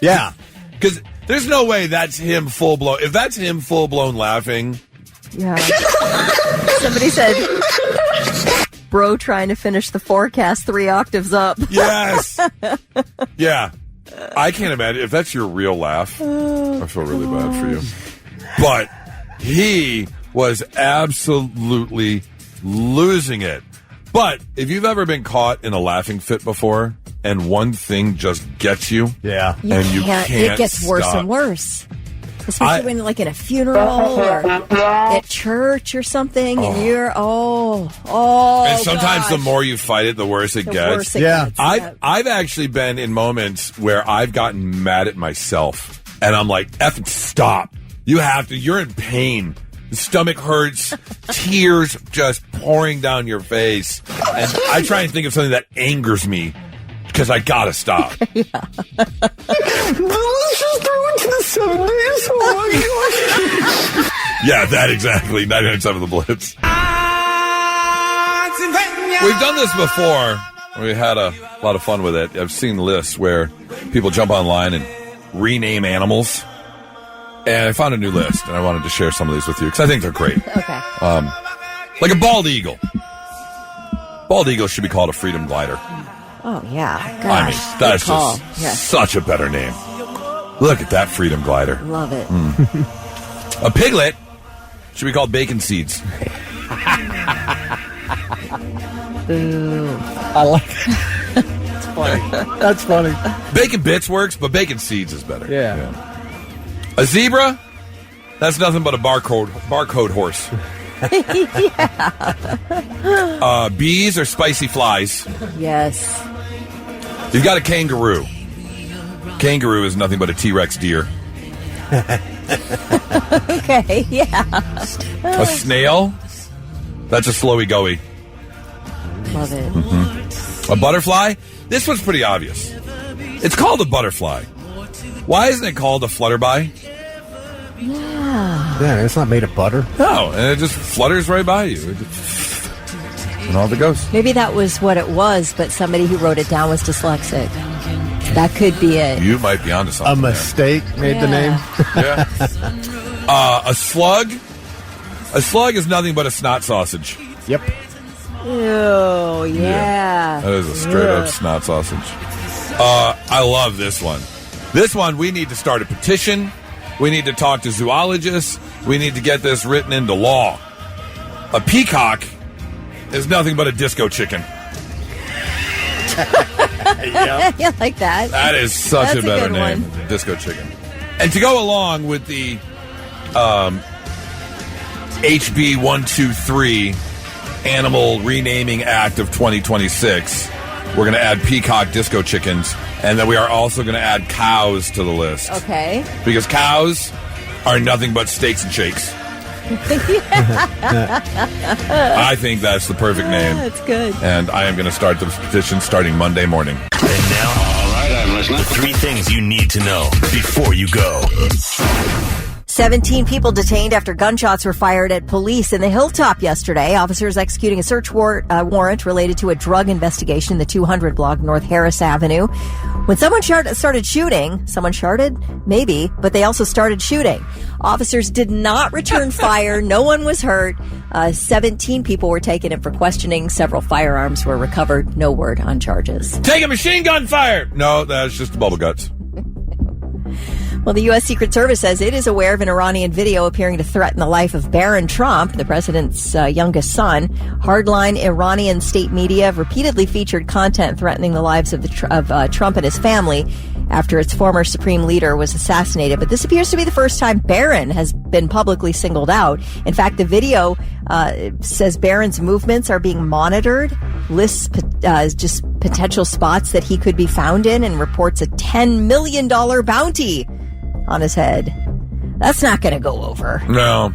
Yeah. Because there's no way that's him full-blown. If that's him full-blown laughing. Yeah. Somebody said, bro trying to finish the forecast 3 octaves up. Yes. Yeah. I can't imagine. If that's your real laugh, I feel really bad for you. But he was absolutely losing it. But if you've ever been caught in a laughing fit before and one thing just gets you, you can't it gets worse stop. And worse. Especially when, like, in a funeral or at church or something, and you're, and sometimes the more you fight it, the worse it gets. Worse it gets. I've actually been in moments where I've gotten mad at myself, and I'm like, effing stop. You have to. You're in pain. The stomach hurts, tears just pouring down your face. And I try and think of something that angers me. Because I gotta stop. Let's just throw it to the 7 days. Oh my gosh. Yeah, that exactly. 99.7 The Blitz. We've done this before. We had a lot of fun with it. I've seen lists where people jump online and rename animals. And I found a new list, and I wanted to share some of these with you because I think they're great. Okay. Like a bald eagle. Bald eagle should be called a freedom glider. Oh, yeah. Gosh, I mean, that's just such a better name. Look at that freedom glider. Love it. A piglet should be called bacon seeds. Boo. I like it. That's funny. Bacon bits works, but bacon seeds is better. Yeah. A zebra? That's nothing but a barcode horse. Bees are spicy flies. Yes. You've got a kangaroo. Kangaroo is nothing but a T-Rex deer. Okay, yeah. A snail? That's a slowy goey. Love it. Mm-hmm. A butterfly? This one's pretty obvious. It's called a butterfly. Why isn't it called a flutterby? Yeah. It's not made of butter. No, and it just flutters right by you. And off it goes. Maybe that was what it was, but somebody who wrote it down was dyslexic. That could be it. You might be onto something. A mistake made the name. Yeah. A slug? A slug is nothing but a snot sausage. Yep. Ew, yeah. That is a straight-up snot sausage. I love this one. This one, we need to start a petition. We need to talk to zoologists. We need to get this written into law. A peacock is nothing but a disco chicken. Yeah. Yeah, like that. That is such That's a better good name. one. Disco chicken. And to go along with the HB 123 Animal Renaming Act of 2026, we're going to add peacock disco chickens, and then we are also going to add cows to the list. Okay. Because cows are nothing but steaks and shakes. I think that's the perfect name. That's good. And I am going to start the petition starting Monday morning. And now, all right, I'm listening. The 3 things you need to know before you go. 17 people detained after gunshots were fired at police in the Hilltop yesterday. Officers executing a search warrant related to a drug investigation in the 200 block North Harris Avenue. When someone started shooting, maybe, but they also started shooting. Officers did not return fire. No one was hurt. 17 people were taken in for questioning. Several firearms were recovered. No word on charges. Take a machine gun fire! No, that's just the bubble guts. Well, the U.S. Secret Service says it is aware of an Iranian video appearing to threaten the life of Barron Trump, the president's youngest son. Hardline Iranian state media have repeatedly featured content threatening the lives of Trump and his family after its former supreme leader was assassinated. But this appears to be the first time Barron has been publicly singled out. In fact, the video says Barron's movements are being monitored, lists just potential spots that he could be found in, and reports a $10 million bounty on his head. That's not going to go over. No.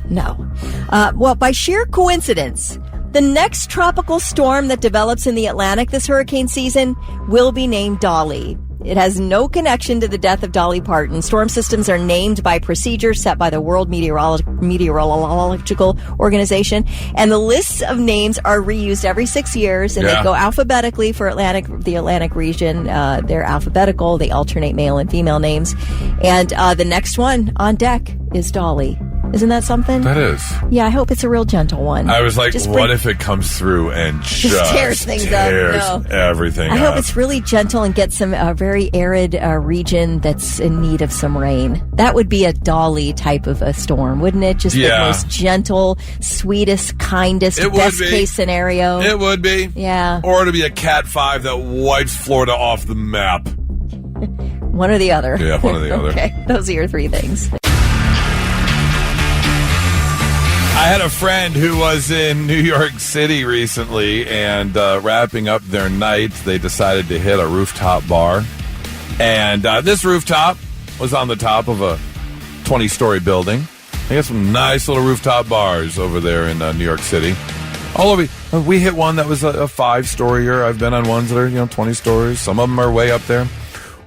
Well, by sheer coincidence, the next tropical storm that develops in the Atlantic this hurricane season will be named Dolly. It has no connection to the death of Dolly Parton. Storm systems are named by procedures set by the World Meteorological Organization, and the lists of names are reused every 6 years, and they go alphabetically for the Atlantic region. They're alphabetical. They alternate male and female names, and the next one on deck is Dolly. Isn't that something? That is. Yeah, I hope it's a real gentle one. I was like, what if it comes through and just tears things up? No. Everything I up. hope it's really gentle and gets some very arid region that's in need of some rain. That would be a Dolly type of a storm, wouldn't it? Just the most gentle, sweetest, kindest, best case scenario. It would be. Yeah. Or it'd be a Cat 5 that wipes Florida off the map. One or the other. Yeah, one or the other. Okay, those are your 3 things. I had a friend who was in New York City recently, and wrapping up their night, they decided to hit a rooftop bar. And this rooftop was on the top of a 20-story building. They got some nice little rooftop bars over there in New York City. All over. We hit one that was a 5-storyer. I've been on ones that are 20 stories. Some of them are way up there.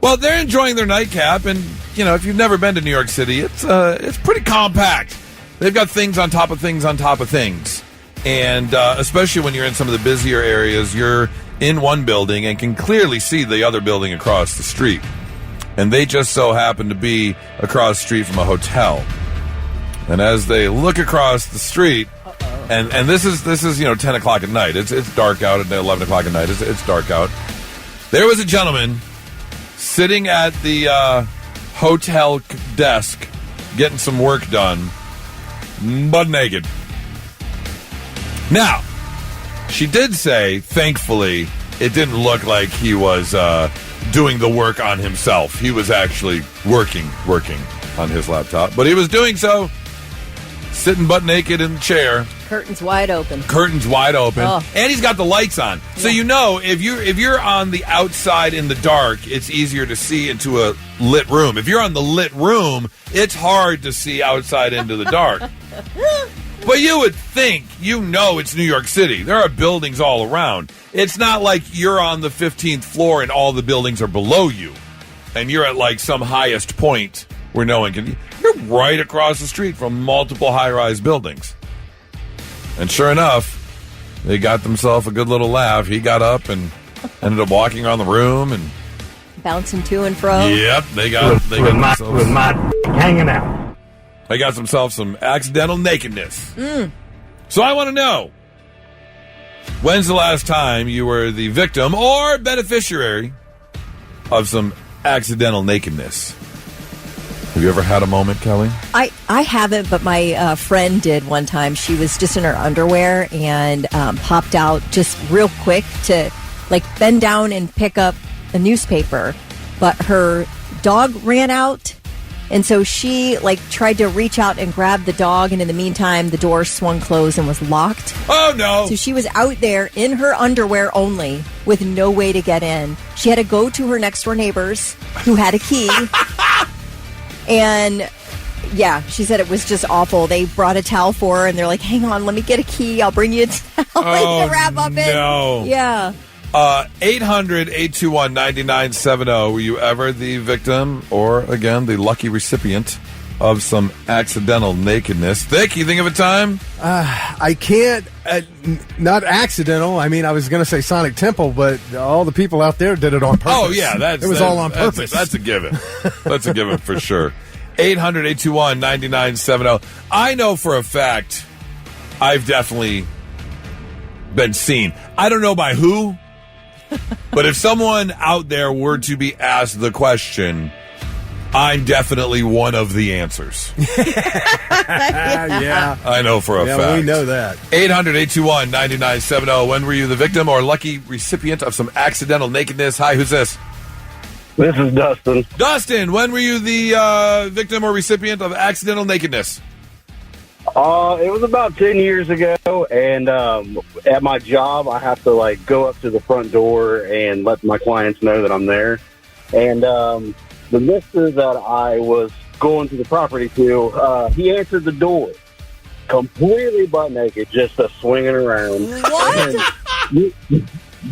Well, they're enjoying their nightcap, and if you've never been to New York City, it's pretty compact. They've got things on top of things on top of things. And especially when you're in some of the busier areas, you're in one building and can clearly see the other building across the street. And they just so happen to be across the street from a hotel. And as they look across the street, and this is 10 o'clock at night. It's dark out at 11 o'clock at night. It's dark out. There was a gentleman sitting at the hotel desk getting some work done, butt naked. Now, she did say, thankfully, it didn't look like he was doing the work on himself. He was actually working on his laptop. But he was doing so sitting butt naked in the chair. Curtains wide open. Oh. And he's got the lights on. So you know, if you're on the outside in the dark, it's easier to see into a lit room. If you're on the lit room, it's hard to see outside into the dark. But you would think, it's New York City. There are buildings all around. It's not like you're on the 15th floor and all the buildings are below you. And you're at like some highest point where no one can... You're right across the street from multiple high-rise buildings. And sure enough, they got themselves a good little laugh. He got up and ended up walking around the room and bouncing to and fro. Yep, they got hanging out. They got themselves some accidental nakedness. So I want to know, when's the last time you were the victim or beneficiary of some accidental nakedness? Have you ever had a moment, Kelly? I haven't, but my friend did one time. She was just in her underwear and popped out just real quick to like bend down and pick up a newspaper. But her dog ran out, and so she like tried to reach out and grab the dog, and in the meantime, the door swung closed and was locked. Oh, no. So she was out there in her underwear only with no way to get in. She had to go to her next door neighbors who had a key. And, yeah, she said it was just awful. They brought a towel for her, and they're like, hang on, let me get a key. I'll bring you a towel to wrap up in. No. Yeah. 800-821-9970. Were you ever the victim or, again, the lucky recipient of some accidental nakedness? Thick, you think of a time? I can't. Not accidental. I mean, I was going to say Sonic Temple, but all the people out there did it on purpose. Oh, yeah. It was all on purpose. That's a given. That's a given for sure. 800-821-9970. I know for a fact I've definitely been seen. I don't know by who, but if someone out there were to be asked the question, I'm definitely one of the answers. Yeah. I know for a fact. We know that. 800-821-9970. When were you the victim or lucky recipient of some accidental nakedness? Hi, who's this? This is Dustin. Dustin, when were you the victim or recipient of accidental nakedness? It was about 10 years ago, and at my job, I have to like go up to the front door and let my clients know that I'm there. And the mister that I was going to the property to, he answered the door completely butt naked, just swinging around. What?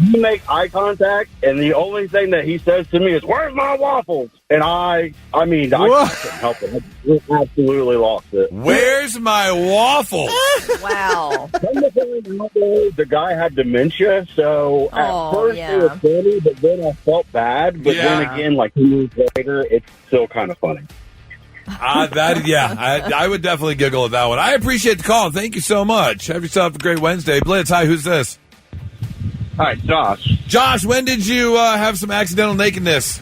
You make eye contact, and the only thing that he says to me is, "Where's my waffles?" And I couldn't help it. I absolutely lost it. Where's my waffles? Wow. The guy had dementia, so at first it was funny, but then I felt bad. But then again, like 2 years later, it's still kind of funny. I would definitely giggle at that one. I appreciate the call. Thank you so much. Have yourself a great Wednesday. Blitz, hi, who's this? Hi, Josh. Josh, when did you have some accidental nakedness?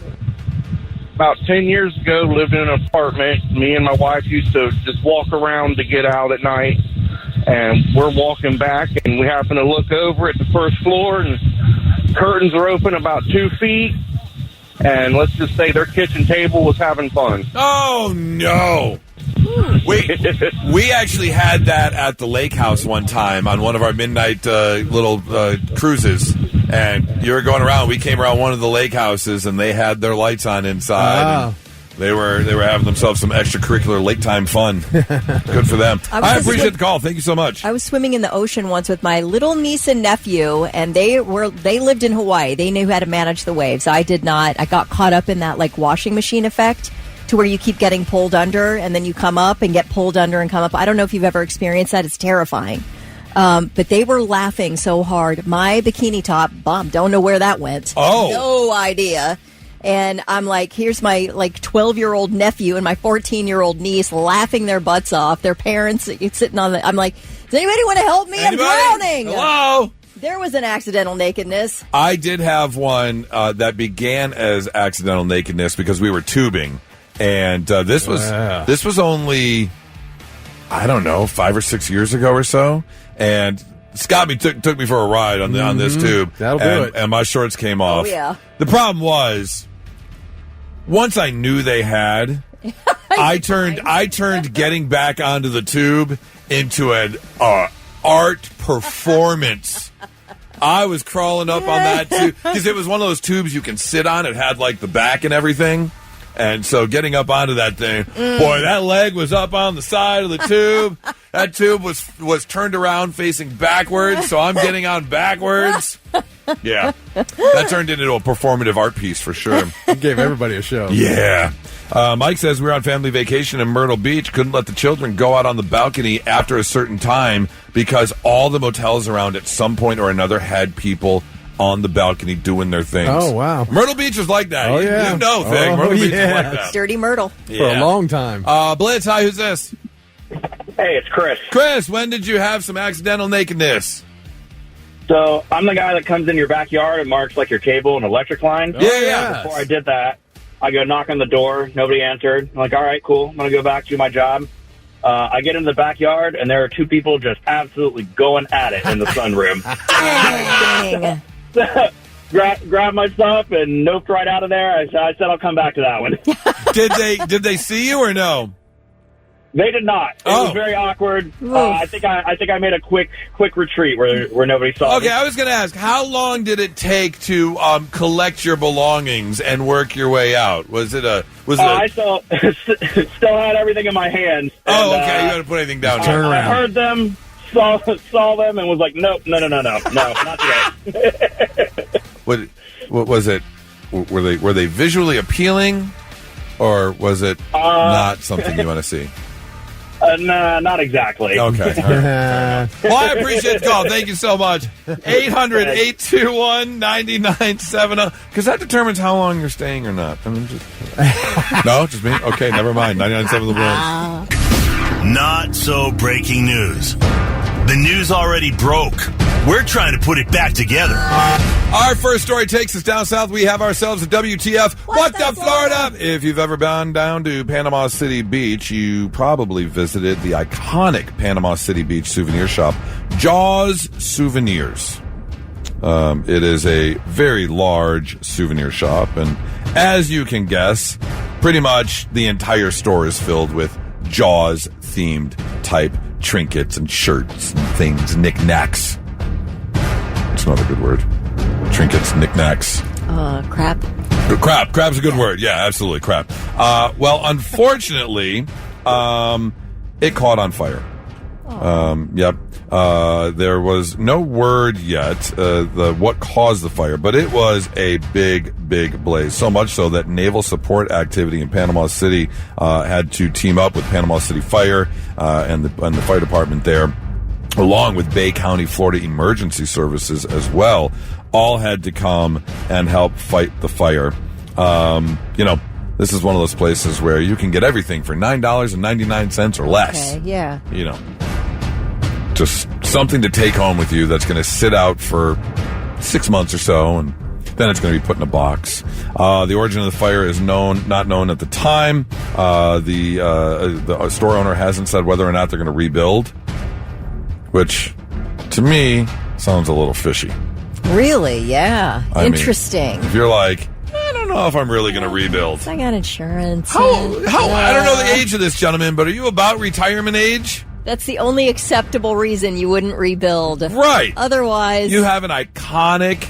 About 10 years ago, lived in an apartment. Me and my wife used to just walk around to get out at night. And we're walking back, and we happen to look over at the first floor, and curtains are open about 2 feet. And let's just say their kitchen table was having fun. Oh, no. We actually had that at the lake house one time on one of our midnight little cruises, and you were going around. We came around one of the lake houses, and they had their lights on inside. And they were having themselves some extracurricular lake time fun. Good for them. I appreciate the call. Thank you so much. I was swimming in the ocean once with my little niece and nephew, and they lived in Hawaii. They knew how to manage the waves. I did not. I got caught up in that like washing machine effect, to where you keep getting pulled under, and then you come up and get pulled under and come up. I don't know if you've ever experienced that. It's terrifying. But they were laughing so hard. My bikini top, don't know where that went. Oh. No idea. And I'm like, here's my like 12-year-old nephew and my 14-year-old niece laughing their butts off. Their parents sitting on I'm like, does anybody want to help me? Anybody? I'm drowning. Hello? There was an accidental nakedness. I did have one that began as accidental nakedness because we were tubing. And this was only, I don't know, 5 or 6 years ago or so. And Scotty took me for a ride on this tube. That'll do it. And my shorts came off. Oh, yeah. The problem was, once I knew they had, I turned getting back onto the tube into an art performance. I was crawling up on that tube because it was one of those tubes you can sit on. It had like the back and everything. And so getting up onto that thing, boy, that leg was up on the side of the tube. That tube was turned around facing backwards, so I'm getting on backwards. Yeah. That turned into a performative art piece for sure. It gave everybody a show. Yeah. Mike says we were on family vacation in Myrtle Beach. Couldn't let the children go out on the balcony after a certain time because all the motels around at some point or another had people on the balcony doing their things. Oh, wow. Myrtle Beach is like that. Oh, yeah. You know thing. Myrtle Beach is like that. Dirty Myrtle. For a long time. Blitz, hi, who's this? Hey, it's Chris. Chris, when did you have some accidental nakedness? So I'm the guy that comes in your backyard and marks like your cable and electric line. Yeah. Before I did that, I go knock on the door. Nobody answered. I'm like, all right, cool. I'm going to go back to my job. I get in the backyard, and there are two people just absolutely going at it in the sunroom. Dang. Grabbed my stuff and noped right out of there. I said I'll come back to that one. Did they see you or no? They did not. It was very awkward. I think I made a quick retreat where nobody saw me. Okay, I was going to ask, how long did it take to collect your belongings and work your way out? I still had everything in my hands. Oh, okay. You got to put anything down. Turn around. I heard them, saw them, and was like, no, not today. What was it? Were they visually appealing, or was it not something you want to see? Nah, not exactly. Okay. All right. Well, I appreciate the call. Thank you so much. 800-821-9970. Because that determines how long you're staying or not. I mean, just me? Okay, never mind. 99.7 The Blitz. Not so breaking news. The news already broke. We're trying to put it back together. Our first story takes us down south. We have ourselves a WTF. What the Florida? If you've ever gone down to Panama City Beach, you probably visited the iconic Panama City Beach souvenir shop, Jaws Souvenirs. It is a very large souvenir shop, and as you can guess, pretty much the entire store is filled with Jaws-themed type trinkets and shirts and things, knickknacks. It's not a good word. Trinkets, knickknacks. Crap. Crap's a good word. Yeah, absolutely, crap. Well, unfortunately, it caught on fire. Yep. There was no word yet what caused the fire, but it was a big blaze. So much so that Naval Support Activity in Panama City had to team up with Panama City Fire and the fire department there, along with Bay County, Florida Emergency Services as well. All had to come and help fight the fire. This is one of those places where you can get everything for $9.99 or less. Okay, yeah. Just something to take home with you that's going to sit out for 6 months or so, and then it's going to be put in a box. The origin of the fire is not known at the time. The store owner hasn't said whether or not they're going to rebuild, which, to me, sounds a little fishy. Really? Yeah. I Interesting. mean, if you're like, I don't know if I'm really going to rebuild. I got insurance. How I don't know the age of this gentleman, but are you about retirement age? That's the only acceptable reason you wouldn't rebuild. Right. Otherwise, you have an iconic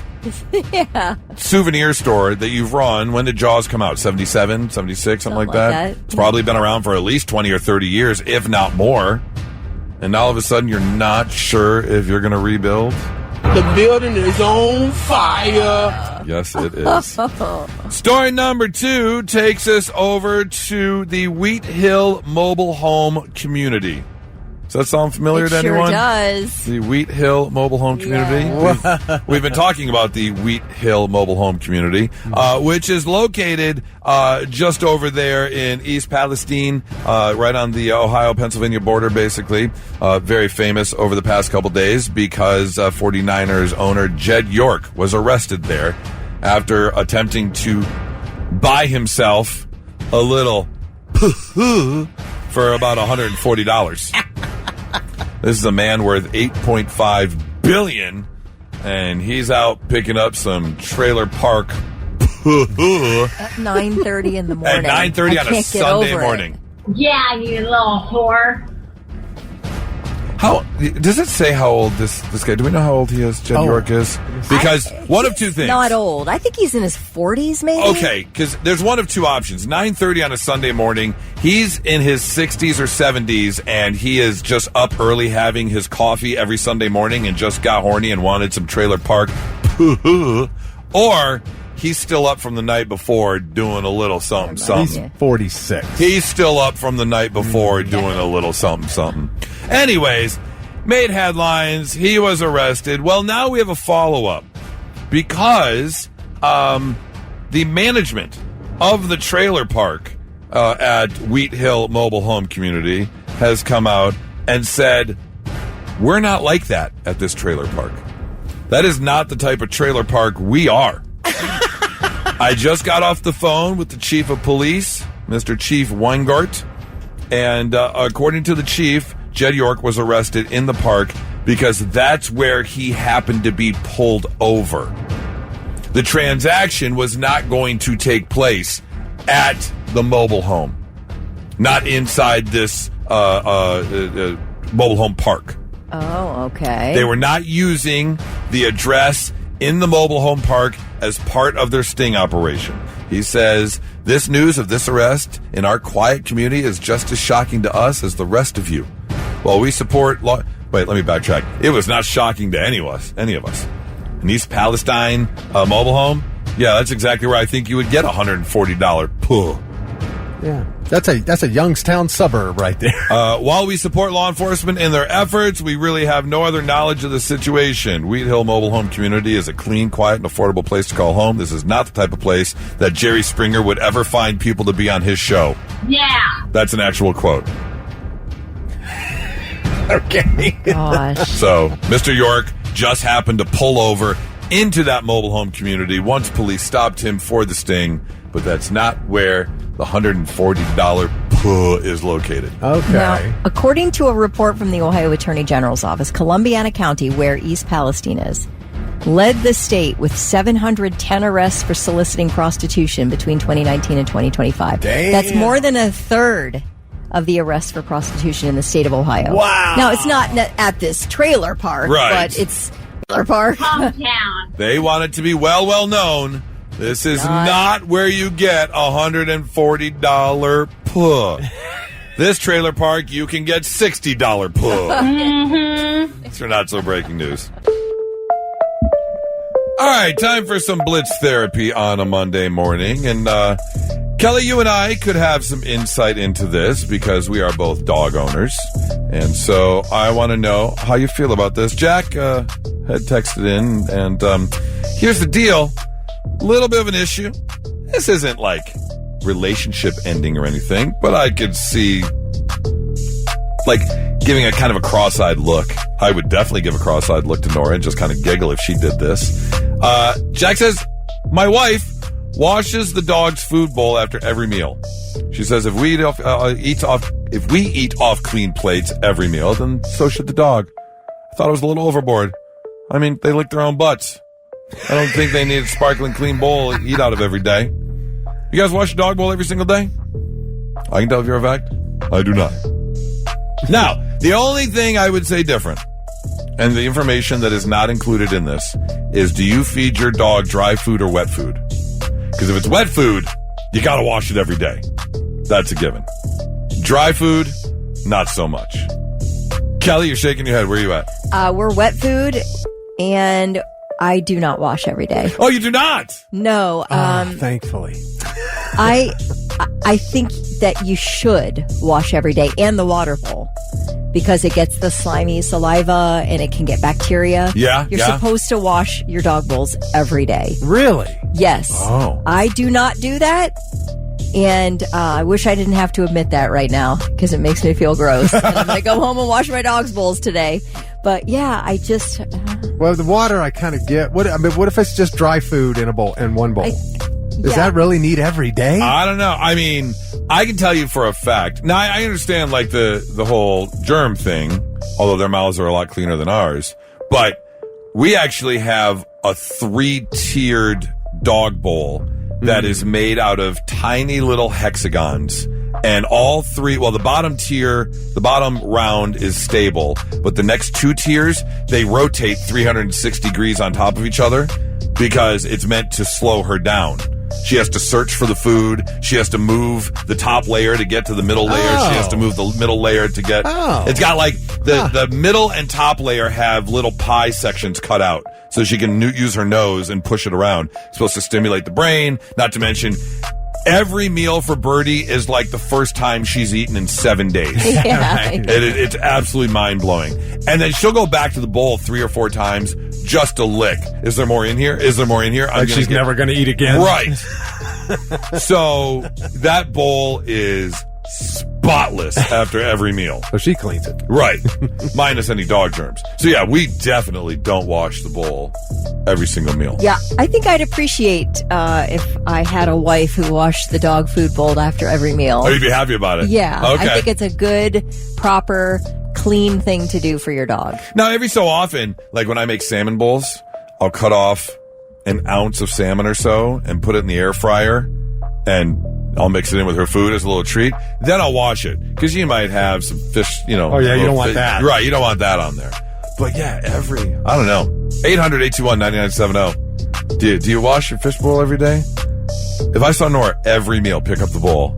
souvenir store that you've run. When did Jaws come out? 77, 76, something like that? It's probably been around for at least 20 or 30 years, if not more. And now all of a sudden you're not sure if you're going to rebuild? The building is on fire. Yes, it is. Story number 2 takes us over to the Wheat Hill Mobile Home Community. Does that sound familiar to anyone? It sure does. The Wheat Hill Mobile Home Community. Yeah. We've been talking about the Wheat Hill Mobile Home Community, which is located just over there in East Palestine, right on the Ohio-Pennsylvania border, basically. Very famous over the past couple days because 49ers owner Jed York was arrested there after attempting to buy himself a little for about $140. This is a man worth $8.5 billion, and he's out picking up some trailer park At 9:30 in the morning. At 9:30 on a Sunday morning. Yeah, you little whore. How does it say how old this guy? Do we know how old he is? Jed York is, because one of two things. Not old. I think he's in his 40s, maybe. Okay, because there's one of two options. 9:30 on a Sunday morning. He's in his 60s or 70s, and he is just up early having his coffee every Sunday morning, and just got horny and wanted some trailer park. Or he's still up from the night before doing a little something. He's 46. He's still up from the night before doing a little something. Anyways, made headlines. He was arrested. Well, now we have a follow-up because the management of the trailer park at Wheat Hill Mobile Home Community has come out and said, we're not like that at this trailer park. That is not the type of trailer park we are. I just got off the phone with the chief of police, Mr. Chief Weingart, and according to the chief, Jed York was arrested in the park because that's where he happened to be pulled over. The transaction was not going to take place at the mobile home, not inside this mobile home park. Oh, okay. They were not using the address in the mobile home park as part of their sting operation. He says, this news of this arrest in our quiet community is just as shocking to us as the rest of you. While we support law... Wait, let me backtrack. It was not shocking to any of us. An East Palestine mobile home? Yeah, that's exactly where I think you would get $140 pull. Yeah, that's a Youngstown suburb right there. While we support law enforcement in their efforts, we really have no other knowledge of the situation. Wheat Hill Mobile Home Community is a clean, quiet, and affordable place to call home. This is not the type of place that Jerry Springer would ever find people to be on his show. Yeah. That's an actual quote. Okay. Gosh. So, Mr. York just happened to pull over into that mobile home community once police stopped him for the sting, but that's not where the $140 puh is located. Okay. Now, according to a report from the Ohio Attorney General's office, Columbiana County, where East Palestine is, led the state with 710 arrests for soliciting prostitution between 2019 and 2025. Damn. That's more than a third of the arrests for prostitution in the state of Ohio. Wow. Now, it's not at this trailer park, Right. but it's trailer park. Hometown. They want it to be well known. This is not where you get $140 puh. This trailer park, you can get $60 puh. Mm-hmm. These are not so breaking news. All right, time for some Blitz therapy on a Monday morning. And Kelly, you and I could have some insight into this because we are both dog owners. And so I want to know how you feel about this. Jack had texted in, and here's the deal. Little bit of an issue. This isn't like relationship ending or anything, but I could see like giving a kind of a cross-eyed look. I would definitely give a cross-eyed look to Nora and just kind of giggle if she did this. Jack says, my wife washes the dog's food bowl after every meal. She says if we eat off clean plates every meal, then so should the dog. I thought it was a little overboard. I mean, they lick their own butts. I don't think they need a sparkling clean bowl to eat out of every day. You guys wash your dog bowl every single day? I can tell if you're a fact. I do not. Now, the only thing I would say different, and the information that is not included in this, is do you feed your dog dry food or wet food? Because if it's wet food, you got to wash it every day. That's a given. Dry food, not so much. Kelly, you're shaking your head. Where are you at? We're wet food, and I do not wash every day. Oh, you do not? No. Thankfully. I think that you should wash every day, and the water bowl, because it gets the slimy saliva and it can get bacteria. Yeah, You're supposed to wash your dog bowls every day. Really? Yes. Oh. I do not do that, and I wish I didn't have to admit that right now because it makes me feel gross. And I'm going to go home and wash my dog's bowls today. But yeah, I just... Well, the water I kind of get. What if it's just dry food in one bowl? Does that really need every day? I don't know. I mean, I can tell you for a fact. Now, I understand like the whole germ thing, although their mouths are a lot cleaner than ours. But We actually have a 3-tiered dog bowl that is made out of tiny little hexagons. And all three, well, the bottom round is stable, but the next 2 tiers, they rotate 360 degrees on top of each other because it's meant to slow her down. She has to search for the food. She has to move the top layer to get to the middle layer. She has to move the middle layer to get... It's got like the middle and top layer have little pie sections cut out so she can use her nose and push it around. It's supposed to stimulate the brain, not to mention... Every meal for Birdie is like the first time she's eaten in 7 days. Yeah. It's absolutely mind-blowing. And then she'll go back to the bowl 3 or 4 times just to lick. Is there more in here? Is there more in here? Like she's never going to eat again? Right. So that bowl is spotless after every meal. So she cleans it. Right. Minus any dog germs. So yeah, we definitely don't wash the bowl every single meal. Yeah, I think I'd appreciate if I had a wife who washed the dog food bowl after every meal. Oh, you'd be happy about it? Yeah. Okay. I think it's a good, proper, clean thing to do for your dog. Now, every so often, like when I make salmon bowls, I'll cut off an ounce of salmon or so and put it in the air fryer, and I'll mix it in with her food as a little treat. Then I'll wash it, because you might have some fish, Oh, yeah, you don't want that. Right, you don't want that on there. But yeah, I don't know. 800-821-9970. Do you wash your fish bowl every day? If I saw Nora every meal pick up the bowl,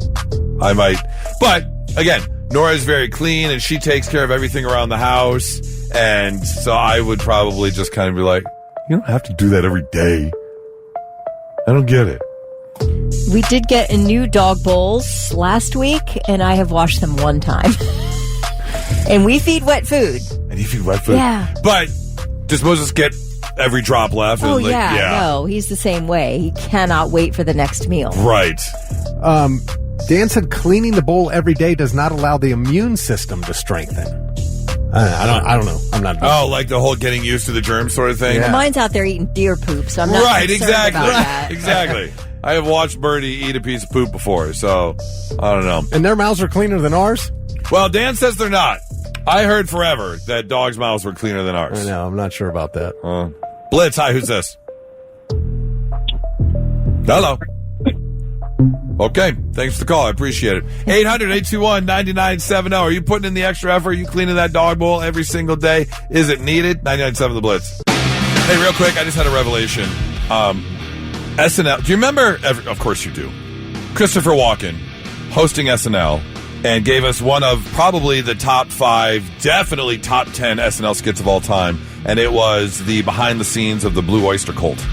I might. But, again, Nora is very clean, and she takes care of everything around the house. And so I would probably just kind of be like, you don't have to do that every day. I don't get it. We did get a new dog bowls last week, and I have washed them 1 time. And we feed wet food. And you feed wet food? Yeah. But does Moses get every drop left? Oh, and no, he's the same way. He cannot wait for the next meal. Right. Dan said cleaning the bowl every day does not allow the immune system to strengthen. I don't know. I'm not. Oh, like the whole getting used to the germ sort of thing? Yeah. Mine's out there eating deer poop, so I'm not concerned about that. Exactly. I have watched Birdie eat a piece of poop before, so I don't know. And their mouths are cleaner than ours? Well, Dan says they're not. I heard forever that dogs' mouths were cleaner than ours. I know. I'm not sure about that. Blitz, hi, who's this? Hello. Okay, thanks for the call. I appreciate it. 800-821-9970. Are you putting in the extra effort? Are you cleaning that dog bowl every single day? Is it needed? 99.7 The Blitz. Hey, real quick, I just had a revelation. SNL, do you remember? Of course you do. Christopher Walken hosting SNL and gave us one of probably the top 5, definitely top 10 SNL skits of all time. And it was the behind the scenes of the Blue Oyster Cult.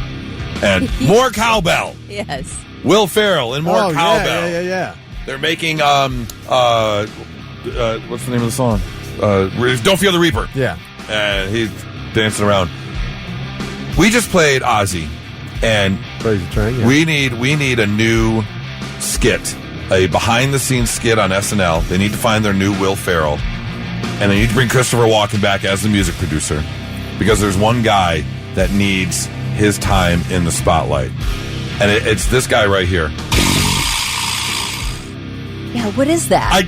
And more cowbell. Yes. Will Ferrell and more cowbell. Yeah. They're making, what's the name of the song? Don't Fear the Reaper. Yeah. And he's dancing around. We just played Ozzy. And Crazy Train, yeah. we need a new skit, a behind-the-scenes skit on SNL. They need to find their new Will Ferrell. And they need to bring Christopher Walken back as the music producer. Because there's one guy that needs his time in the spotlight. And it's this guy right here. Yeah, what is that?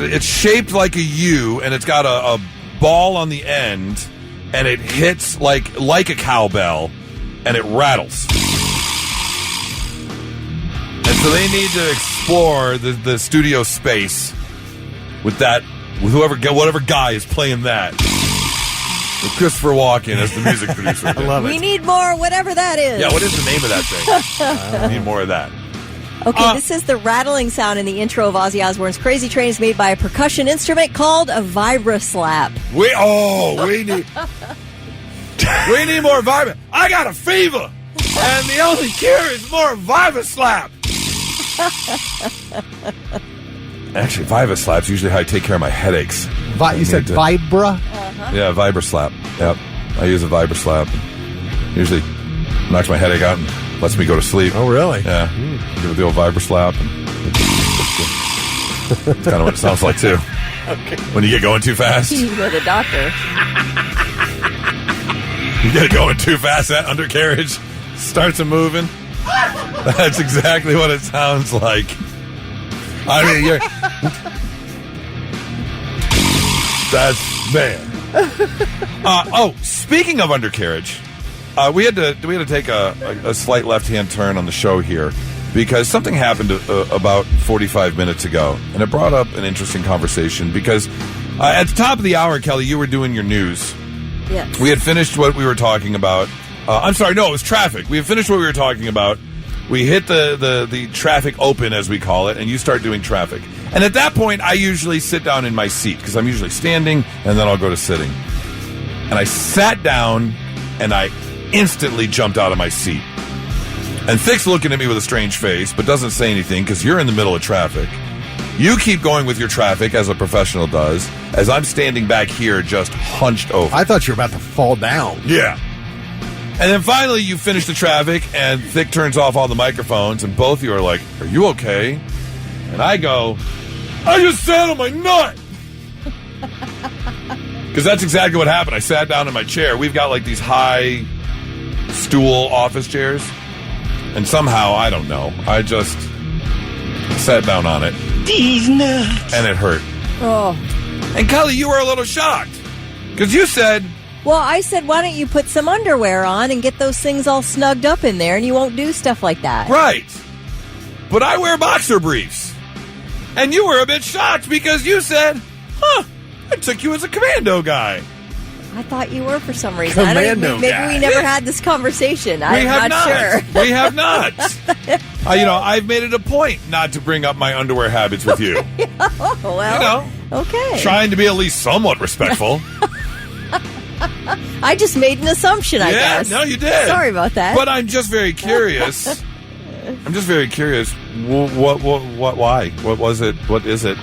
It's shaped like a U, and it's got a ball on the end, and it hits like a cowbell, and it rattles. And so they need to explore the studio space with whatever guy is playing that. With Christopher Walken as the music producer. I love it. We need more, whatever that is. Yeah, what is the name of that thing? We need more of that. Okay, this is the rattling sound in the intro of Ozzy Osbourne's Crazy Train. Is made by a percussion instrument called a vibra-slap. We need more vibra. I got a fever, and the only cure is more vibra-slap. Actually, vibra-slap's usually how I take care of my headaches. You said vibra? Yeah, vibra-slap. Yep, I use a vibra-slap. Usually knocks my headache out and lets me go to sleep. Oh, really? Yeah. Give it the old vibra-slap. That's kind of what it sounds like, too. Okay. When you get going too fast. You go to the doctor. You get going too fast, that undercarriage starts moving. That's exactly what it sounds like. I mean, Speaking of undercarriage, we had to take a slight left-hand turn on the show here because something happened about 45 minutes ago, and it brought up an interesting conversation because at the top of the hour, Kelly, you were doing your news. Yes. We had finished what we were talking about. I'm sorry, no, it was traffic. We had finished what we were talking about. We hit the traffic open, as we call it, and you start doing traffic. And at that point, I usually sit down in my seat because I'm usually standing, and then I'll go to sitting. And I sat down, and I instantly jumped out of my seat. And Thick's looking at me with a strange face, but doesn't say anything because you're in the middle of traffic. You keep going with your traffic, as a professional does, as I'm standing back here just hunched over. I thought you were about to fall down. Yeah. And then finally you finish the traffic, and Thick turns off all the microphones, and both of you are like, are you okay? And I go, I just sat on my nut! Because that's exactly what happened. I sat down in my chair. We've got like these high stool office chairs. And somehow, I don't know, I just sat down on it. These nuts. And it hurt. Oh. And Kelly, you were a little shocked. Because you said... Well, I said, why don't you put some underwear on and get those things all snugged up in there, and you won't do stuff like that. Right. But I wear boxer briefs. And you were a bit shocked because you said, I took you as a commando guy. I thought you were for some reason. Maybe we never had this conversation. I'm not sure. We have not. I've made it a point not to bring up my underwear habits with you. Oh, well. Okay. Trying to be at least somewhat respectful. I just made an assumption, I guess. No, you did. Sorry about that. But I'm just very curious. Why? What was it? What is it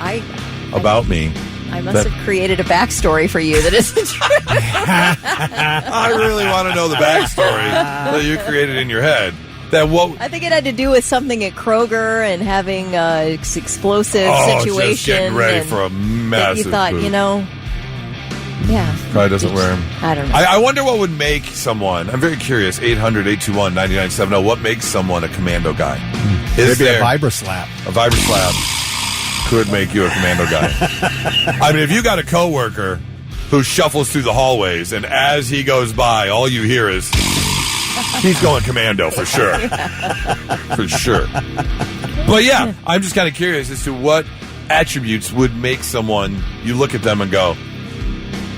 about me? I must have created a backstory for you that isn't true. I really want to know the backstory that you created in your head. I think it had to do with something at Kroger and having explosive situation. Just getting ready for a massive you thought, poop. Yeah. Probably doesn't wear them. I don't know. I wonder what would make someone, I'm very curious, 800-821-9970, what makes someone a commando guy? Maybe a vibra slap. A vibra slap could make you a commando guy. I mean, if you got a coworker who shuffles through the hallways and as he goes by, all you hear is, he's going commando for sure. For sure. But yeah, I'm just kind of curious as to what attributes would make someone, you look at them and go,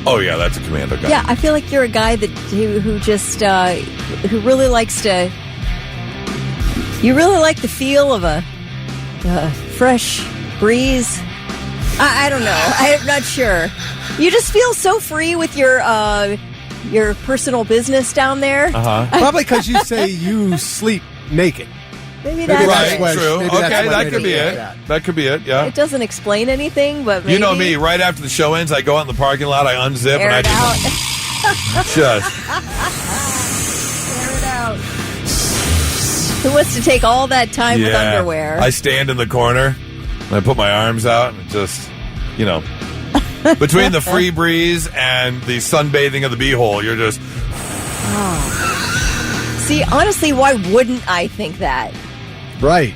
oh yeah, that's a commando guy. Yeah, I feel like you're a guy who just who really likes to. You really like the feel of a fresh breeze. I don't know. I'm not sure. You just feel so free with your personal business down there. Probably because you say you sleep naked. Maybe that's true. Okay, that could be it. That could be it, yeah. It doesn't explain anything, but maybe. You know me, right after the show ends, I go out in the parking lot, I unzip, Air and I just... Air it out. Who wants to take all that time with underwear? I stand in the corner, and I put my arms out, and just, between the free breeze and the sunbathing of the beehole, you're just... See, honestly, why wouldn't I think that? Right.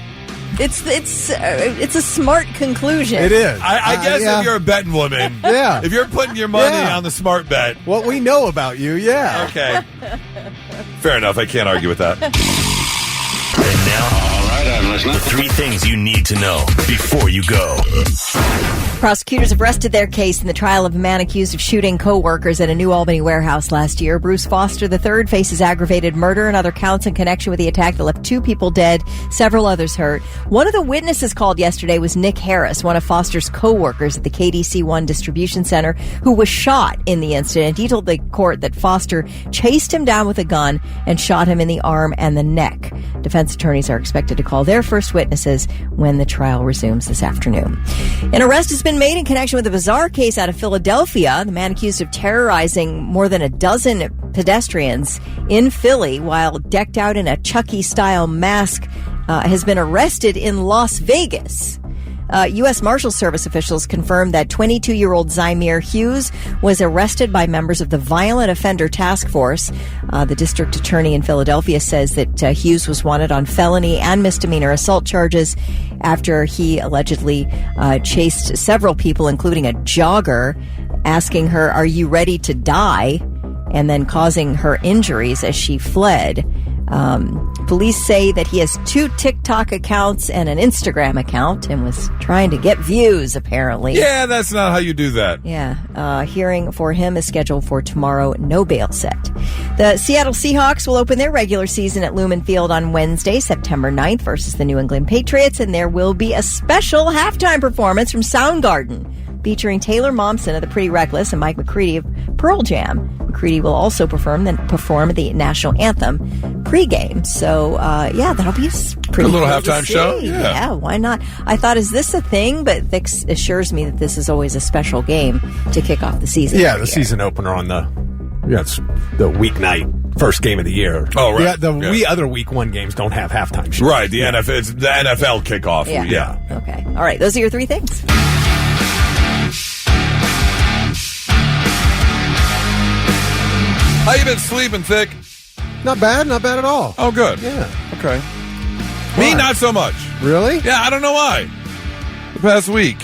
It's a smart conclusion. It is. I guess if you're a betting woman, if you're putting your money on the smart bet. What we know about you, Okay. Fair enough. I can't argue with that. And now, all right, I'm listening. The 3 things you need to know before you go. Prosecutors have rested their case in the trial of a man accused of shooting co-workers at a New Albany warehouse last year. Bruce Foster III faces aggravated murder and other counts in connection with the attack that left 2 people dead, several others hurt. One of the witnesses called yesterday was Nick Harris, one of Foster's co-workers at the KDC-1 distribution center, who was shot in the incident. He told the court that Foster chased him down with a gun and shot him in the arm and the neck. Defense attorneys are expected to call their first witnesses when the trial resumes this afternoon. An arrest has been made in connection with a bizarre case out of Philadelphia. The man accused of terrorizing more than a dozen pedestrians in Philly while decked out in a Chucky-style mask has been arrested in Las Vegas. U.S. Marshal Service officials confirmed that 22-year-old Zymir Hughes was arrested by members of the Violent Offender Task Force. The district attorney in Philadelphia says that Hughes was wanted on felony and misdemeanor assault charges after he allegedly chased several people, including a jogger, asking her, "Are you ready to die?" and then causing her injuries as she fled. Police say that he has 2 TikTok accounts and an Instagram account and was trying to get views, apparently. Yeah, that's not how you do that. Yeah. Hearing for him is scheduled for tomorrow. No bail set. The Seattle Seahawks will open their regular season at Lumen Field on Wednesday, September 9th versus the New England Patriots, and there will be a special halftime performance from Soundgarden featuring Taylor Momsen of The Pretty Reckless and Mike McCready of Pearl Jam. McCready will also perform the national anthem pregame. So, that'll be pretty a little cool halftime show. Yeah, why not? I thought, is this a thing? But Vic assures me that this is always a special game to kick off the season. Yeah, the season opener on it's the weeknight first game of the year. Oh, right. The other week 1 games don't have halftime shows. Right, it's the NFL kickoff. Yeah. Okay. All right, those are your 3 things. How you been sleeping, Thick? Not bad at all. Oh, good. Yeah. Okay. Me, not so much. Really? Yeah, I don't know why. The past week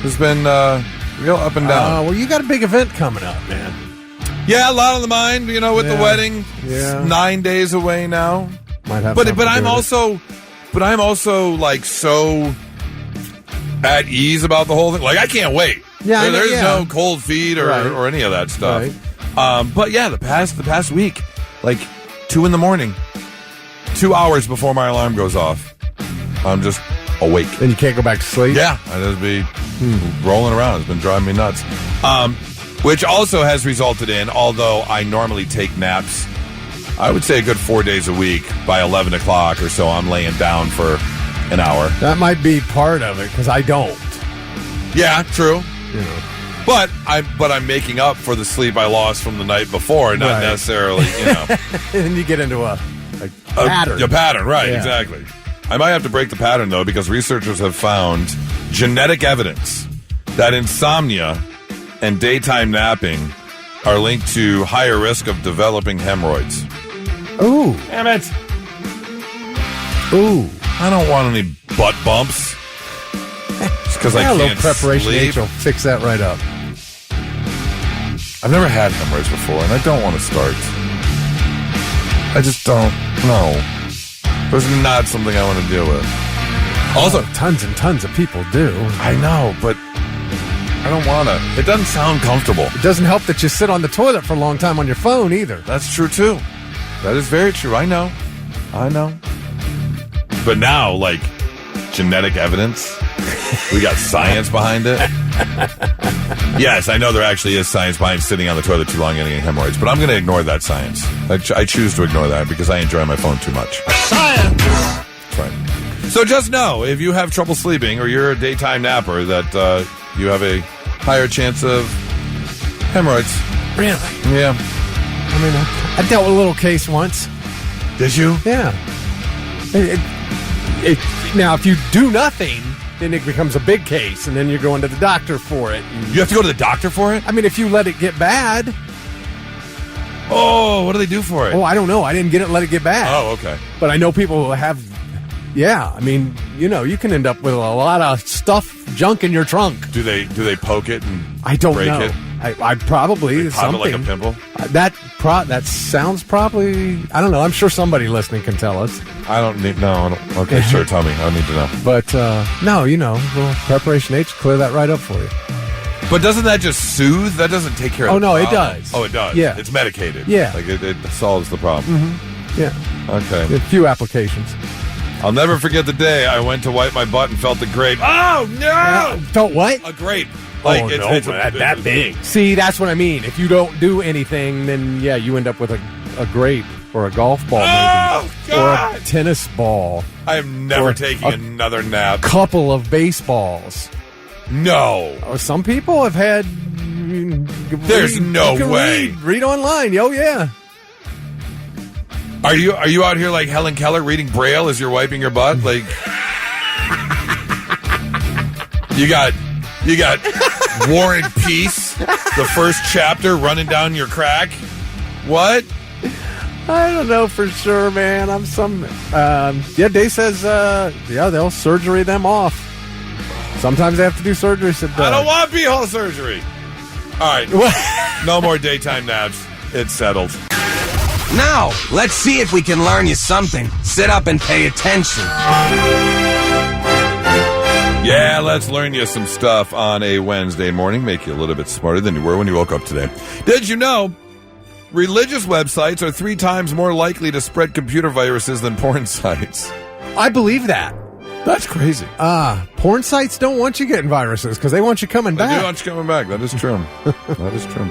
has been real up and down. Well, you got a big event coming up, man. Yeah, a lot on the mind, with the wedding. Yeah. It's 9 days away now. Might have but I'm also like so at ease about the whole thing. Like, I can't wait. Yeah, there's no cold feet or any of that stuff. Right. But yeah, the past week, like 2 a.m, 2 hours before my alarm goes off, I'm just awake. And you can't go back to sleep? Yeah, I just be rolling around. It's been driving me nuts. Which also has resulted in, although I normally take naps, I would say a good 4 days a week, by 11 o'clock or so, I'm laying down for an hour. That might be part of it, because I don't. Yeah, true. But I'm making up for the sleep I lost from the night before, not necessarily, And then you get into a pattern. A pattern, right, Yeah. exactly. I might have to break the pattern, though, because researchers have found genetic evidence that insomnia and daytime napping are linked to higher risk of developing hemorrhoids. Ooh. Damn it. Ooh. I don't want any butt bumps. Just because I a can't little preparation sleep. H will fix that right up. I've never had hemorrhoids before, and I don't want to start. I just don't know. There's not something I want to deal with. Also, tons and tons of people do. I know, but I don't want to. It doesn't sound comfortable. It doesn't help that you sit on the toilet for a long time on your phone either. That's true, too. That is very true. I know. But now, like, genetic evidence, we got science behind it. Yes, I know there actually is science behind sitting on the toilet too long and getting hemorrhoids, but I'm going to ignore that science. I choose to ignore that because I enjoy my phone too much. Science! That's right. So just know, if you have trouble sleeping or you're a daytime napper, that you have a higher chance of hemorrhoids. Really? Yeah. I mean, I dealt with a little case once. Did you? Yeah. Now, if you do nothing, then it becomes a big case, and then you're going to the doctor for it. You have to go to the doctor for it? I mean, if you let it get bad. Oh, what do they do for it? Oh, I don't know. I didn't let it get bad. Oh, okay. But I know people who have. Yeah, I mean, you can end up with a lot of stuff, junk in your trunk. Do they poke it and I don't break know. it? I probably Pop something it like a pimple. That sounds probably. I don't know. I'm sure somebody listening can tell us. I don't need. No. I don't, okay, sure. Tell me. I don't need to know. But no, little preparation H, clear that right up for you. But doesn't that just soothe? That doesn't take care of. Oh no, the it problem. does. Oh, it does. Yeah, it's medicated. Yeah, like it solves the problem. Mm-hmm. Yeah. Okay. A few applications. I'll never forget the day I went to wipe my butt and felt a grape. Oh no! Felt what? A grape. Like it's that big. See, that's what I mean. If you don't do anything, then yeah, you end up with a grape or a golf ball, maybe, God. or a tennis ball. I am never taking another nap. Couple of baseballs. No. Some people have had. There's no way. Read online. Oh yeah. Are you out here like Helen Keller reading Braille as you're wiping your butt? Like, You got War and Peace, the first chapter running down your crack. What? I don't know for sure, man. Dave says, they'll surgery them off. Sometimes they have to do surgery. I don't want pee-hole surgery. All right. No more daytime naps. It's settled. Now, let's see if we can learn you something. Sit up and pay attention. Yeah, let's learn you some stuff on a Wednesday morning. Make you a little bit smarter than you were when you woke up today. Did you know religious websites are 3 times more likely to spread computer viruses than porn sites? I believe that. That's crazy. Porn sites don't want you getting viruses because they want you coming back. They do want you coming back. That is true. That is true.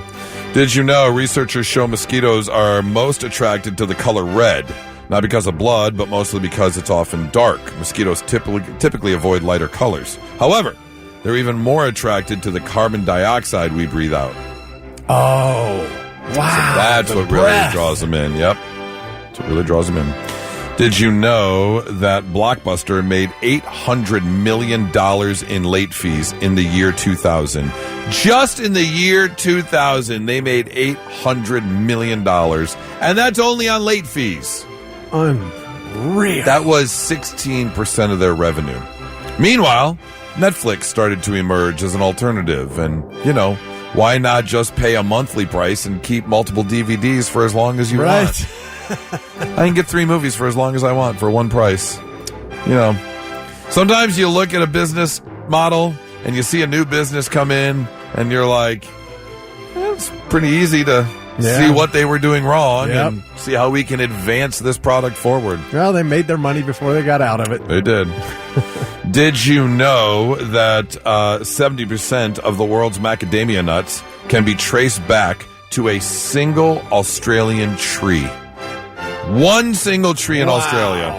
Did you know researchers show mosquitoes are most attracted to the color red? Not because of blood, but mostly because it's often dark. Mosquitoes typically avoid lighter colors. However, they're even more attracted to the carbon dioxide we breathe out. Oh, wow. So that's what really draws them in. Yep. That's what really draws them in. Did you know that Blockbuster made $800 million in late fees in the year 2000? Just in the year 2000, they made $800 million. And that's only on late fees. Unreal. That was 16% of their revenue. Meanwhile, Netflix started to emerge as an alternative. And, why not just pay a monthly price and keep multiple DVDs for as long as you want? I can get 3 movies for as long as I want for one price. Sometimes you look at a business model and you see a new business come in and you're like, it's pretty easy to see what they were doing wrong and see how we can advance this product forward. Well, they made their money before they got out of it. They did. Did you know that 70% of the world's macadamia nuts can be traced back to a single Australian tree? One single tree in Australia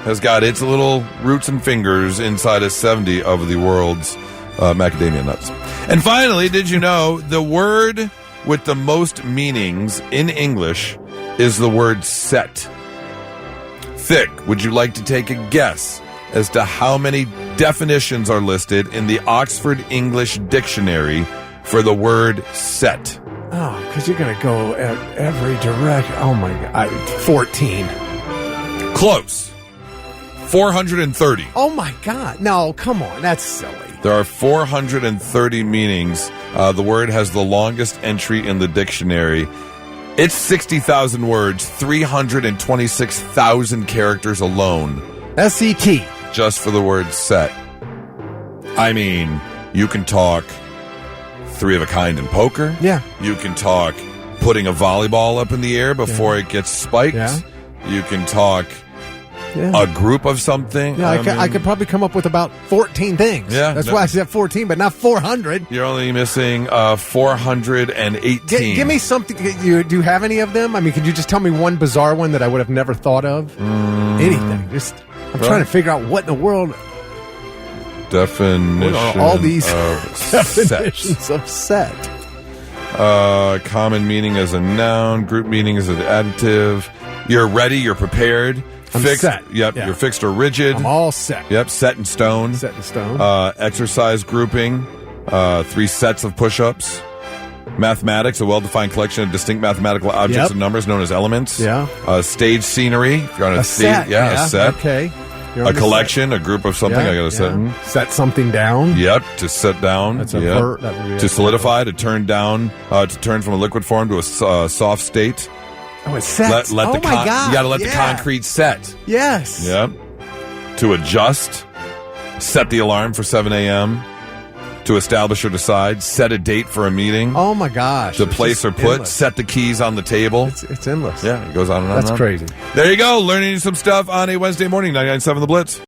has got its little roots and fingers inside of 70 of the world's macadamia nuts. And finally, did you know the word with the most meanings in English is the word set? Thick, would you like to take a guess as to how many definitions are listed in the Oxford English Dictionary for the word set? Oh, because you're going to go at every direction. Oh, my God. 14. Close. 430. Oh, my God. No, come on. That's silly. There are 430 meanings. The word has the longest entry in the dictionary. It's 60,000 words, 326,000 characters alone. S-E-T. Just for the word set. I mean, you can talk 3 of a kind in poker. Yeah. You can talk putting a volleyball up in the air before it gets spiked. Yeah. You can talk a group of something. Yeah, I could probably come up with about 14 things. Yeah. That's why I said 14, but not 400. You're only missing 418. Give me something. Do you have any of them? I mean, could you just tell me one bizarre one that I would have never thought of? Anything. I'm trying to figure out what in the world. Definition all these of definitions of set. Common meaning as a noun, group meaning as an adjective. You're ready, you're prepared. I'm fixed. set. Yep, Yeah. You're fixed or rigid. I'm all set. Yep, set in stone. Set in stone. Exercise grouping. 3 sets of push-ups. Mathematics, a well-defined collection of distinct mathematical objects and numbers known as elements. Yeah. Stage scenery. If you're on a set. Yeah, a set. Okay. A collection, a group of something. I got to set in. Set something down. Yep, to set down. That's a verb. That would be to solidify, to turn down, to turn from a liquid form to a soft state. Oh, it sets. Let my God. You got to let the concrete set. Yes. Yep. To adjust, set the alarm for 7 a.m. To establish or decide, set a date for a meeting. Oh, my gosh. To place or put, set the keys on the table. It's endless. Yeah, it goes on and on. That's crazy. There you go. Learning some stuff on a Wednesday morning, 99.7 The Blitz.